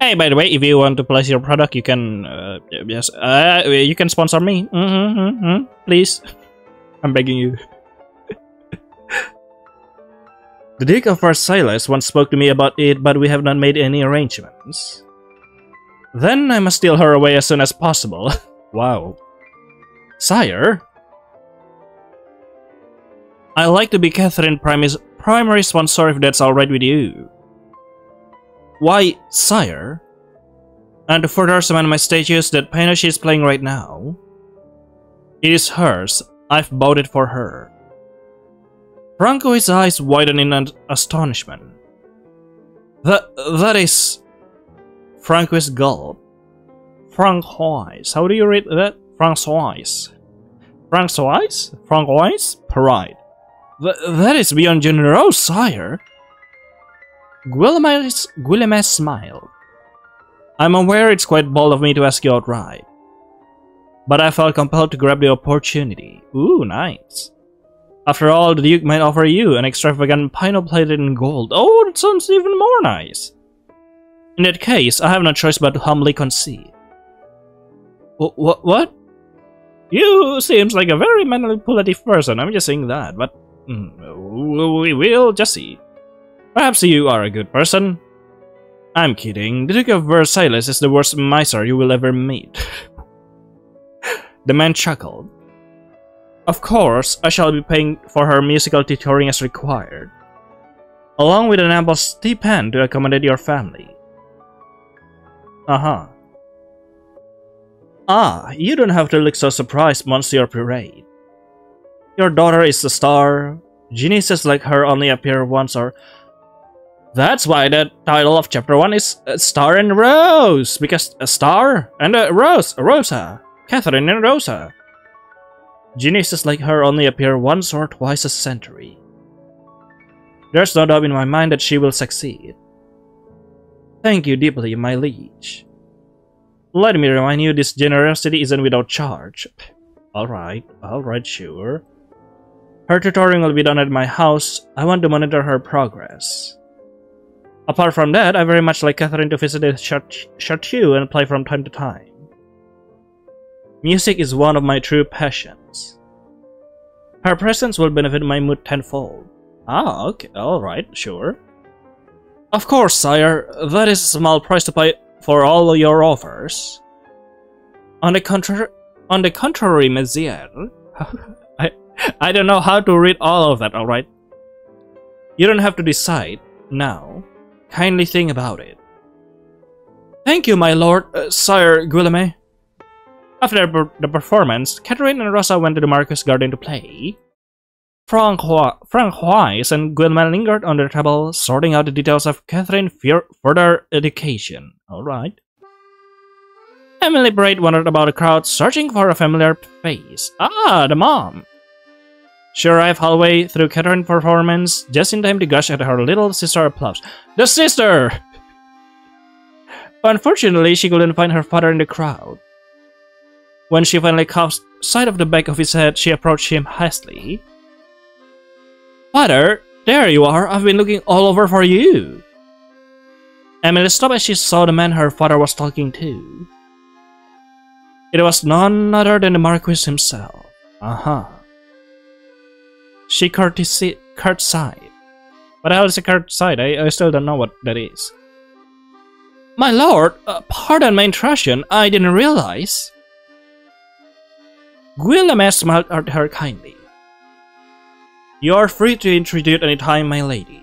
Hey, by the way, if you want to place your product, you can, you can sponsor me. Please. I'm begging you. The Duke of Versailles once spoke to me about it, but we have not made any arrangements. Then I must steal her away as soon as possible. Wow. Sire? I'd like to be Catherine's primary sponsor if that's alright with you. Why, sire? And to further cement my status, that piano she's playing right now, it is hers. I've bought it for her. Francois' eyes widened in astonishment. That is... Francois gulped. Francois. How do you read that? Francois. Pride. That is beyond generous, sire. Guillaume smiled. I'm aware it's quite bold of me to ask you outright, but I felt compelled to grab the opportunity. Ooh, nice. After all, the Duke might offer you an extravagant piano plated in gold. Oh, that sounds even more nice. In that case, I have no choice but to humbly concede. What? You seems like a very manipulative person. I'm just saying that, but we will just see. Perhaps you are a good person. I'm kidding. The Duke of Versailles is the worst miser you will ever meet. The man chuckled. Of course, I shall be paying for her musical tutoring as required, along with an ample stipend to accommodate your family. Ah, you don't have to look so surprised, Monsieur Pirate. Your daughter is a star. Geniuses like her only appear once or... That's why the title of chapter 1 is Star and Rose, because a star and a rose, Rosa. Catherine and Rosa. Geniuses like her only appear once or twice a century. There's no doubt in my mind that she will succeed. Thank you deeply, my liege. Let me remind you, this generosity isn't without charge. Alright, sure. Her tutoring will be done at my house. I want to monitor her progress. Apart from that, I very much like Catherine to visit the chateau and play from time to time. Music is one of my true passions. Her presence will benefit my mood tenfold. Ah, okay, alright, sure. Of course, sire, that is a small price to pay for all your offers. On the contrary, monsieur, I don't know how to read all of that, alright? You don't have to decide now. Kindly think about it. Thank you, my lord, Sire Guillaume. After the performance, Catherine and Rosa went to the Marquis' garden to play. Francois and Guillaume lingered on their table, sorting out the details of Catherine's further education. Alright. Emily Braid wandered about the crowd, searching for a familiar face. Ah, the mom! She arrived halfway through Catherine's performance, just in time to gush at her little sister's applause. The sister! Unfortunately, she couldn't find her father in the crowd. When she finally caught sight of the back of his head, she approached him hastily. Father, there you are. I've been looking all over for you. Emily stopped as she saw the man her father was talking to. It was none other than the Marquis himself. She curtsied. But how is a curtsied? I still don't know what that is. My lord, pardon my intrusion, I didn't realize. Guillaume smiled at her kindly. You are free to introduce any time, my lady.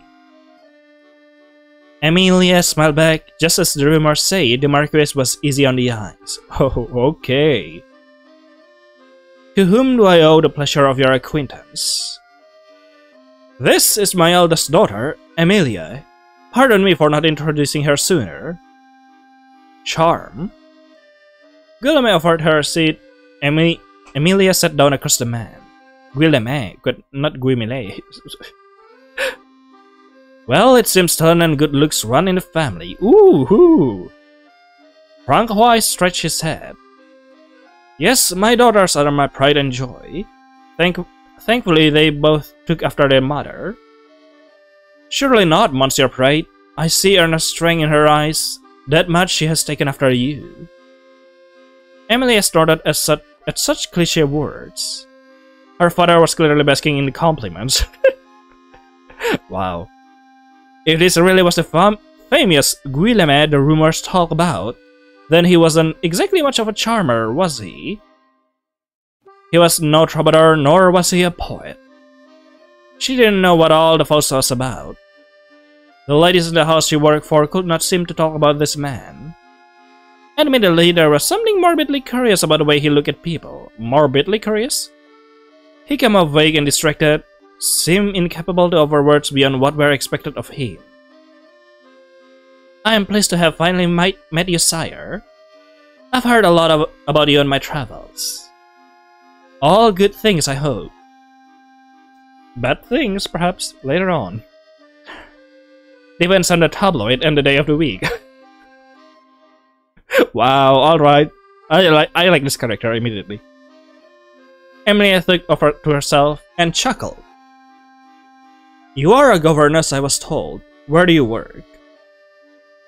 Amelia smiled back, just as the rumors say the Marquis was easy on the eyes. Oh, okay. To whom do I owe the pleasure of your acquaintance? This is my eldest daughter, Amelia. Pardon me for not introducing her sooner. Charm. Guillaume offered her a seat. Amelia sat down across the man. Guillaume, not Guillaume. Well, it seems talent and good looks run in the family. Ooh-hoo! Francois stretched his head. Yes, my daughters are my pride and joy. Thankfully, they both took after their mother. Surely not, Monsieur Pride. I see earnest strength in her eyes. That much she has taken after you. Emily snorted at such cliché words. Her father was clearly basking in the compliments. Wow. If this really was the famous Guillaume the rumors talk about, then he wasn't exactly much of a charmer, was he? He was no troubadour, nor was he a poet. She didn't know what all the fuss was about. The ladies in the house she worked for could not seem to talk about this man. Admittedly, there was something morbidly curious about the way he looked at people. Morbidly curious? He came off vague and distracted, seemed incapable to utter words beyond what were expected of him. I am pleased to have finally met you, sire. I've heard a lot about you on my travels. All good things, I hope. Bad things, perhaps, later on. Depends on the tabloid and the day of the week. Wow, alright. I like this character immediately. Emily looked over to herself and chuckled. You are a governess, I was told. Where do you work?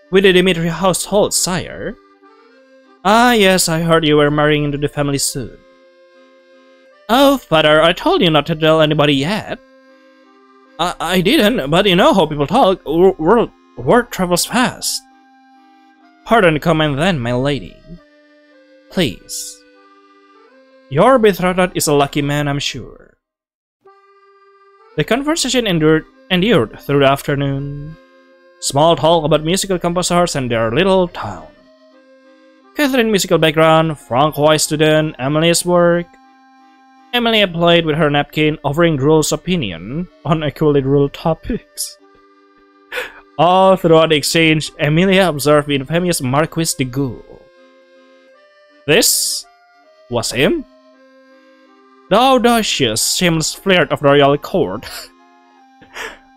With the Dimitri household, sire. Ah, yes, I heard you were marrying into the family soon. Oh, father, I told you not to tell anybody yet. I didn't, but you know how people talk. Word travels fast. Pardon the comment then, my lady. Please. Your betrothed is a lucky man, I'm sure. The conversation endured through the afternoon. Small talk about musical composers and their little town. Catherine's musical background, Francois' student, Amelia's work. Emilia played with her napkin, offering Drool's opinion on equally droll topics. All throughout the exchange, Emilia observed the infamous Marquis de Gaulle. This was him? The audacious, shameless flirt of the royal court.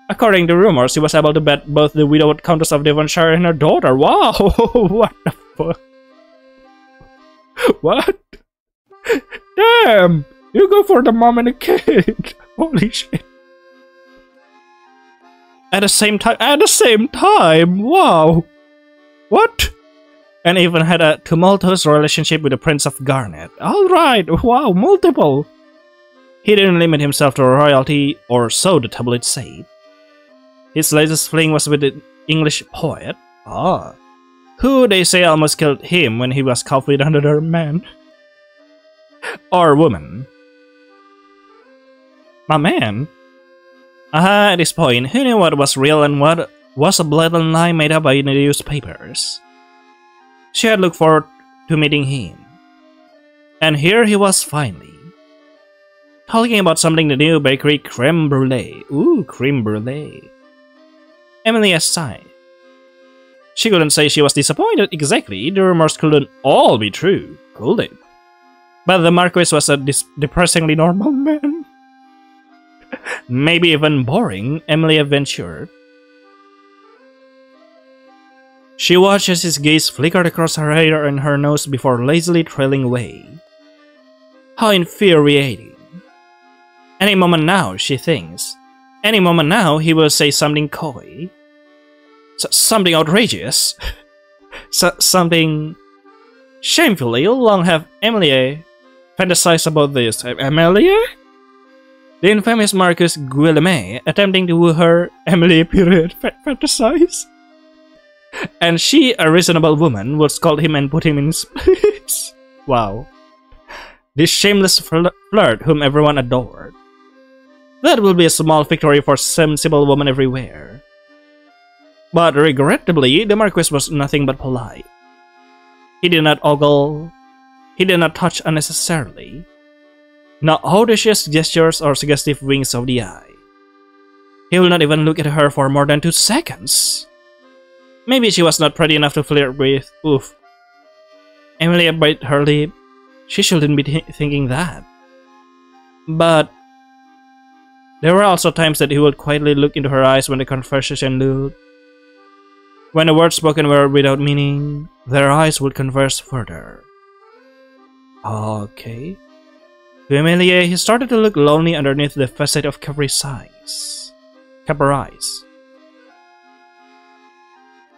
According to rumors, he was able to bet both the widowed Countess of Devonshire and her daughter. Wow! What the fuck? What? Damn! You go for the mom and the kid! Holy shit. At the same time? Wow! What? And even had a tumultuous relationship with the Prince of Garnet. Alright, wow, multiple! He didn't limit himself to royalty, or so the tabloids say. His latest fling was with the English poet. Ah. Who they say almost killed him when he was caught with another man. Or woman. My man? At this point, who knew what was real and what was a blatant lie made up by the newspapers? She had looked forward to meeting him. And here he was finally. Talking about something the new bakery creme brulee. Ooh, creme brulee. Emily sighed. She couldn't say she was disappointed exactly. The rumors couldn't all be true, could it? But the Marquis was a depressingly normal man. Maybe even boring, Emily ventured. She watched as his gaze flickered across her hair and her nose before lazily trailing away. How infuriating. Any moment now, she thinks. Any moment now, he will say something coy. Something outrageous. Something... Shamefully, long have Amelia fantasized about this. Amelia? The infamous Marcus Guillaume attempting to woo her, Amelia period fantasize. And she, a reasonable woman, would scold him and put him in his place. Wow. This shameless flirt whom everyone adored. That will be a small victory for sensible women everywhere. But regrettably, the Marquis was nothing but polite. He did not ogle. He did not touch unnecessarily. Not audacious gestures or suggestive winks of the eye. He will not even look at her for more than 2 seconds. Maybe she was not pretty enough to flirt with. Oof. Emilia bit her lip. She shouldn't be thinking that. But there were also times that he would quietly look into her eyes when the conversation looped. When the words spoken were without meaning, their eyes would converse further. Okay. To Amelia, he started to look lonely underneath the facade of Capri's eyes.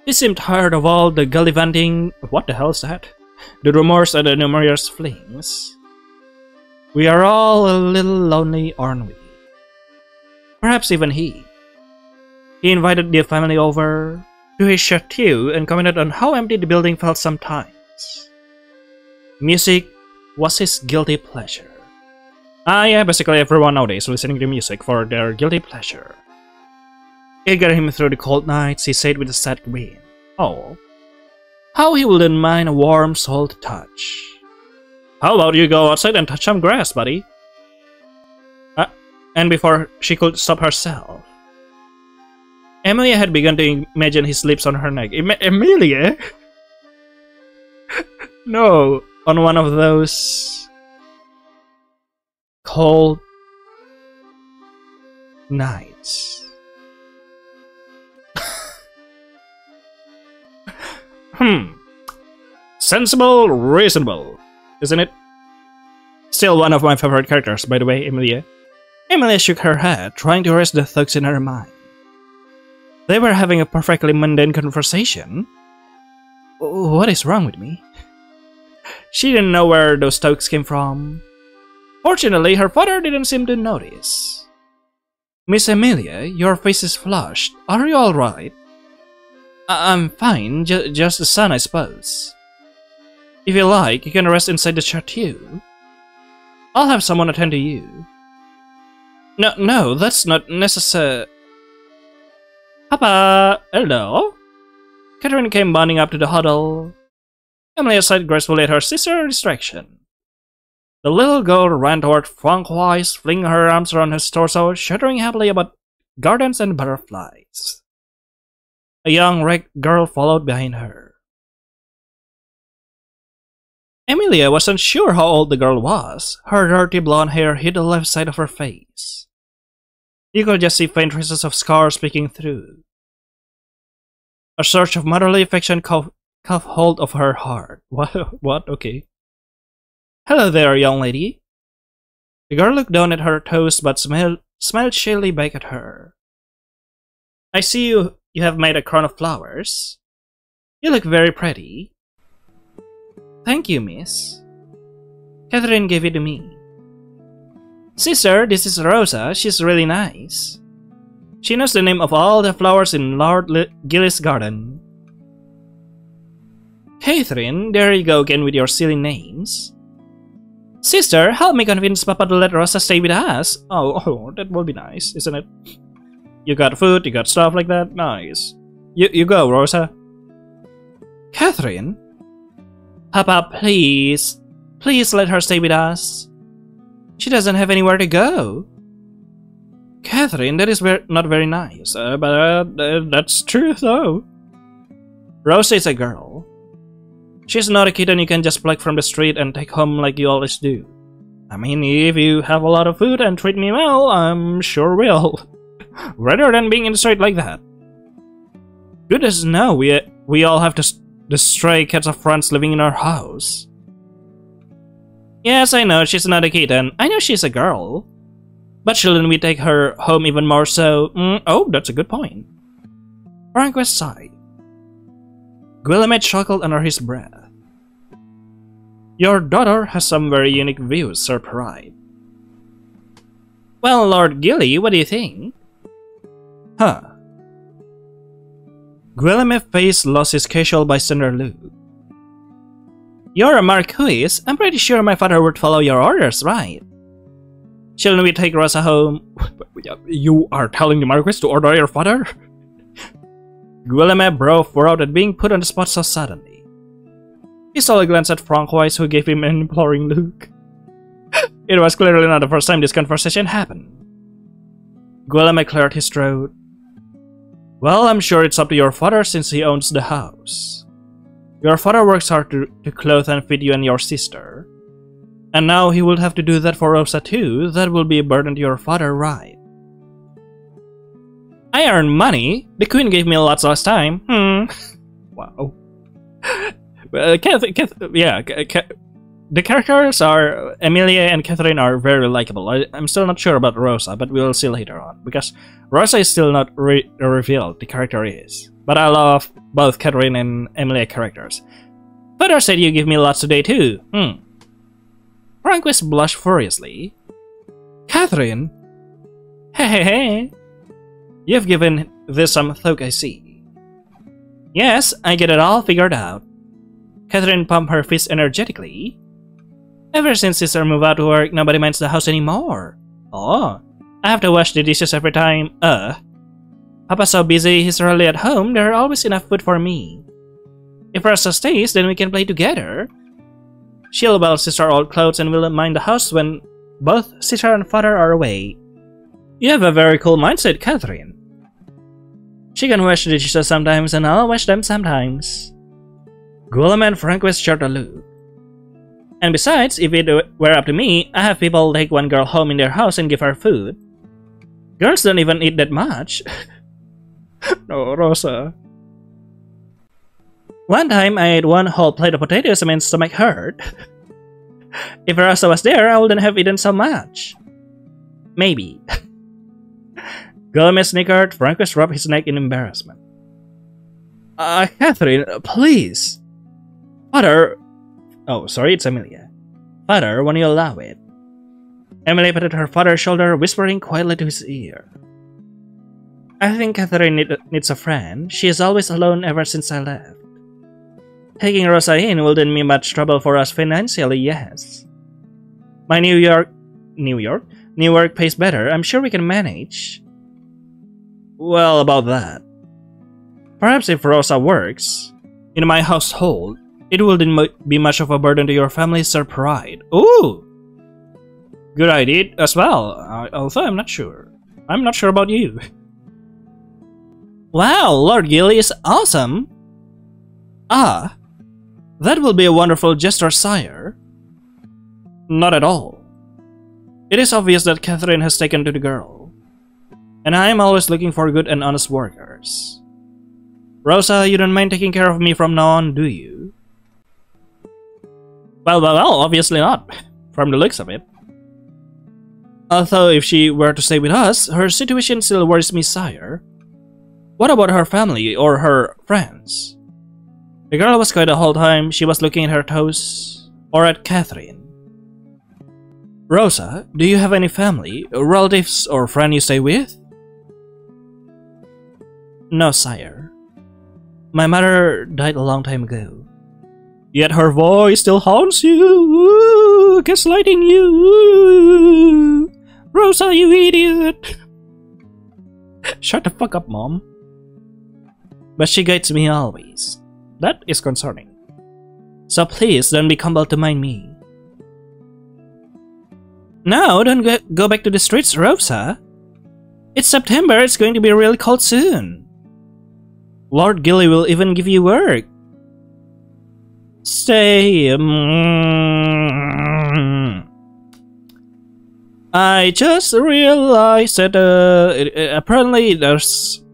He seemed tired of all the gallivanting. What the hell is that? The rumors and the numerous flings. We are all a little lonely, aren't we? Perhaps even he. He invited the family over to his chateau and commented on how empty the building felt sometimes. Music was his guilty pleasure. Yeah, basically everyone nowadays listening to music for their guilty pleasure. It got him through the cold nights, he said with a sad grin. Oh, how he wouldn't mind a warm soul to touch. How about you go outside and touch some grass, buddy? And before she could stop herself, Amelia had begun to imagine his lips on her neck. Amelia? No, on one of those cold nights. Sensible, reasonable, isn't it? Still one of my favorite characters, by the way, Amelia. Amelia shook her head, trying to erase the thugs in her mind. They were having a perfectly mundane conversation. What is wrong with me? She didn't know where those thugs came from. Fortunately, her father didn't seem to notice. Miss Amelia, your face is flushed. Are you alright? I'm fine, just the sun, I suppose. If you like, you can rest inside the chateau. I'll have someone attend to you. No, that's not necessary. Papa, hello? Catherine came bounding up to the huddle. Emily sighed gracefully at her sister's distraction. The little girl ran toward Francois, flinging her arms around his torso, shuddering happily about gardens and butterflies. A young red girl followed behind her. Amelia wasn't sure how old the girl was. Her dirty blonde hair hid the left side of her face. You could just see faint traces of scars peeking through. A surge of motherly affection caught hold of her heart. What? Okay. Hello there, young lady. The girl looked down at her toes but smiled shyly back at her. I see you have made a crown of flowers. You look very pretty. Thank you, miss. Catherine gave it to me. Sister, this is Rosa. She's really nice. She knows the name of all the flowers in Lord Gilly's garden. Catherine, there you go again with your silly names. Sister, help me convince Papa to let Rosa stay with us. Oh, that will be nice, isn't it? You got food, you got stuff like that. Nice. You go, Rosa. Catherine? Papa, please. Please let her stay with us. She doesn't have anywhere to go. Catherine, that is not very nice. But that's true, though. Rosa is a girl. She's not a kitten you can just pluck from the street and take home like you always do. I mean, if you have a lot of food and treat me well, I'm sure will. Rather than being in the street like that. Goodness no, we all have the stray cats of friends living in our house. Yes, I know she's not a kitten. I know she's a girl. But shouldn't we take her home even more so? Oh, that's a good point. Franquest sighed. Guillemette chuckled under his breath. Your daughter has some very unique views, Sir Pride. Well, Lord Gilly, what do you think? Huh. Guillemette's face lost his casual bystander look. You're a marquis. I'm pretty sure my father would follow your orders, right? Shouldn't we take Rosa home? You are telling the marquis to order your father? Guillemette brow furrowed at being put on the spot so suddenly. He stole a glance at Francois, who gave him an imploring look. It was clearly not the first time this conversation happened. Guillemette cleared his throat. Well, I'm sure it's up to your father since he owns the house. Your father works hard to clothe and feed you and your sister. And now he will have to do that for Rosa too. That will be a burden to your father, right? I earn money. The queen gave me lots last time. Wow. The characters are Amelia and Catherine are very likable. I'm still not sure about Rosa, but we'll see later on because Rosa is still not revealed. The character is, but I love both Catherine and Amelia characters. Father said you give me lots today too. Franquist blushed furiously. Catherine, hey. You've given this some thought, I see. Yes, I get it all figured out. Catherine pumped her fist energetically. Ever since sister moved out to work, nobody minds the house anymore. Oh, I have to wash the dishes every time. Papa's so busy, he's rarely at home, there are always enough food for me. If Rosa stays, then we can play together. She'll wear sister old clothes and will mind the house when both sister and father are away. You have a very cool mindset, Catherine. She can wash the dishes sometimes and I'll wash them sometimes. Guillaume and Franquist shared a look. And besides, if it were up to me, I have people take one girl home in their house and give her food. Girls don't even eat that much. No, Rosa. One time I ate one whole plate of potatoes and my stomach hurt. If Rosa was there, I wouldn't have eaten so much. Maybe. Guillaume snickered. Franquist rubbed his neck in embarrassment. Catherine, please. Father... Oh, sorry, it's Amelia. Father, when you allow it. Emily patted her father's shoulder, whispering quietly to his ear. I think Catherine needs a friend. She is always alone ever since I left. Taking Rosa in wouldn't mean much trouble for us financially, yes. My New York pays better. I'm sure we can manage. Well, about that. Perhaps if Rosa works in my household, it wouldn't be much of a burden to your family's pride. Ooh! Good idea as well, although I'm not sure. I'm not sure about you. Wow, Lord Gilly is awesome! Ah, that will be a wonderful gesture, sire. Not at all. It is obvious that Catherine has taken to the girl, and I am always looking for good and honest workers. Rosa, you don't mind taking care of me from now on, do you? Well, obviously not, from the looks of it. Although if she were to stay with us, her situation still worries me, sire. What about her family or her friends? The girl was quiet the whole time. She was looking at her toes or at Catherine. Rosa, do you have any family, relatives, or friend you stay with? No, sire. My mother died a long time ago. Yet her voice still haunts you, gaslighting you. Rosa, you idiot! Shut the fuck up, Mom. But she guides me always. That is concerning. So please don't be compelled to mind me. No, don't go back to the streets, Rosa. It's September, it's going to be really cold soon. Lord Gilly will even give you work. Stay. I just realized that apparently there's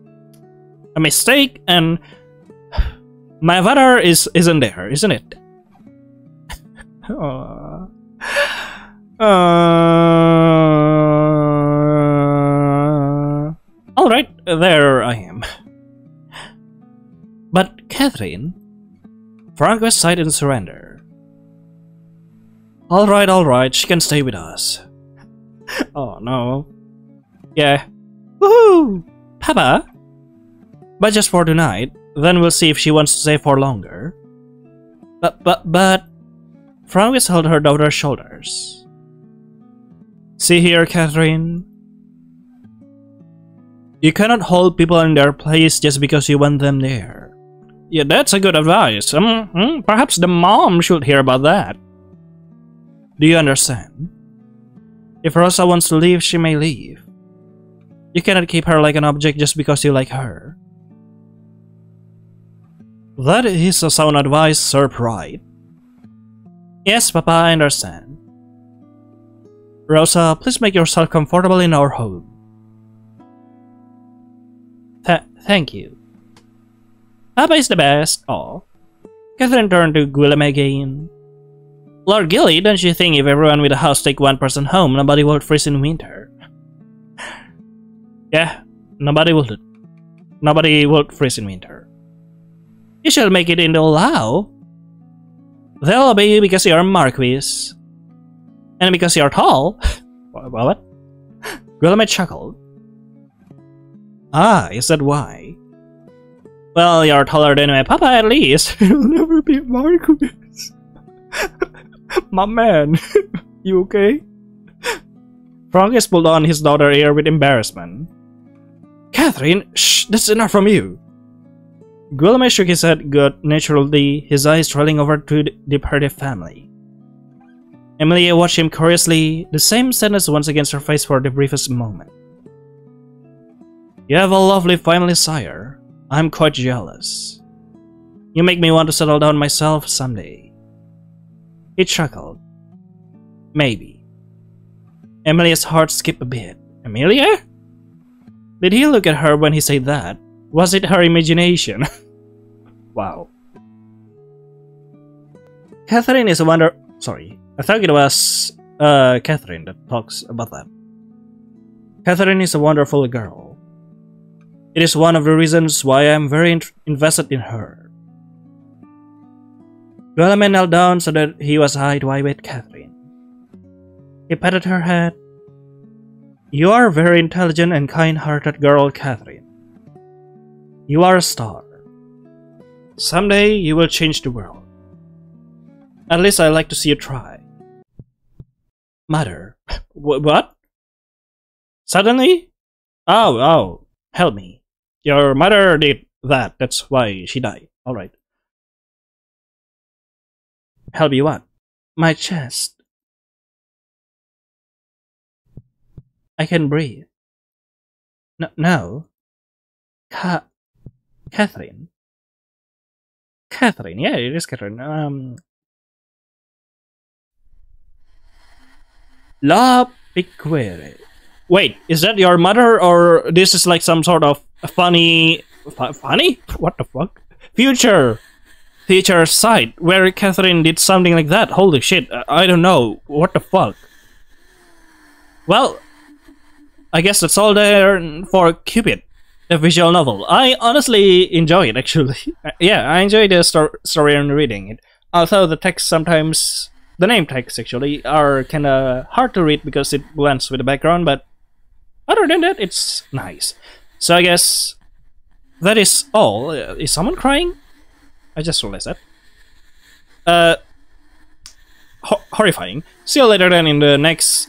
a mistake and my avatar isn't there, isn't it? Alright, there I am. But Catherine, Francois sighed in surrender. Alright, she can stay with us. Oh no. Yeah. Woohoo! Papa! But just for tonight, then we'll see if she wants to stay for longer. But... Francois held her daughter's shoulders. See here, Catherine. You cannot hold people in their place just because you want them there. Yeah, that's a good advice. Perhaps the mom should hear about that. Do you understand? If Rosa wants to leave, she may leave. You cannot keep her like an object just because you like her. That is a sound advice, Sir Pride. Yes, Papa, I understand. Rosa, please make yourself comfortable in our home. Thank you. Papa is the best. Oh. Catherine turned to Guillaume again. Lord Gilly, don't you think if everyone with a house take one person home, nobody will freeze in winter? Yeah, nobody will freeze in winter. You shall make it into Lao. They'll obey you because you're a Marquis. And because you're tall. What? Guillaume chuckled. Ah, is that why? Well, you're taller than my papa at least. You'll never be Marquis. My man, you okay? Francois pulled on his daughter's ear with embarrassment. Catherine, shh, that's enough from you. Guillaume shook his head good-naturedly, his eyes trailing over to the departed family. Amelia watched him curiously, the same sadness once against her face for the briefest moment. You have a lovely family, sire. I'm quite jealous. You make me want to settle down myself someday. He chuckled. Maybe. Amelia's heart skipped a bit. Amelia? Did he look at her when he said that? Was it her imagination? Wow. Catherine is a wonder... Sorry. I thought it was Catherine that talks about that. Catherine is a wonderful girl. It is one of the reasons why I am very invested in her. Guillaume knelt down so that he was eye to eye with Catherine. He patted her head. You are a very intelligent and kind-hearted girl, Catherine. You are a star. Someday you will change the world. At least I like to see you try. Mother. What? Suddenly? Oh, help me. Your mother did that. That's why she died. Alright. Help you what? My chest. I can breathe. No. Catherine. Catherine, yeah, it is Catherine. La Piquere. Wait, is that your mother or this is like some sort of funny... Funny? What the fuck? Future site where Catherine did something like that. Holy shit, I don't know. What the fuck? Well, I guess that's all there for Cupid, the visual novel. I honestly enjoy it, actually. Yeah, I enjoy the story and reading it. Although the text sometimes, the name tags actually, are kinda hard to read because it blends with the background, but other than that, it's nice. So I guess that is all. Is someone crying? I just realized that. Horrifying. See you later then in the next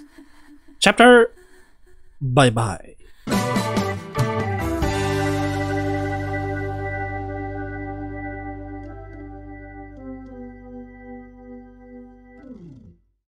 chapter. Bye bye.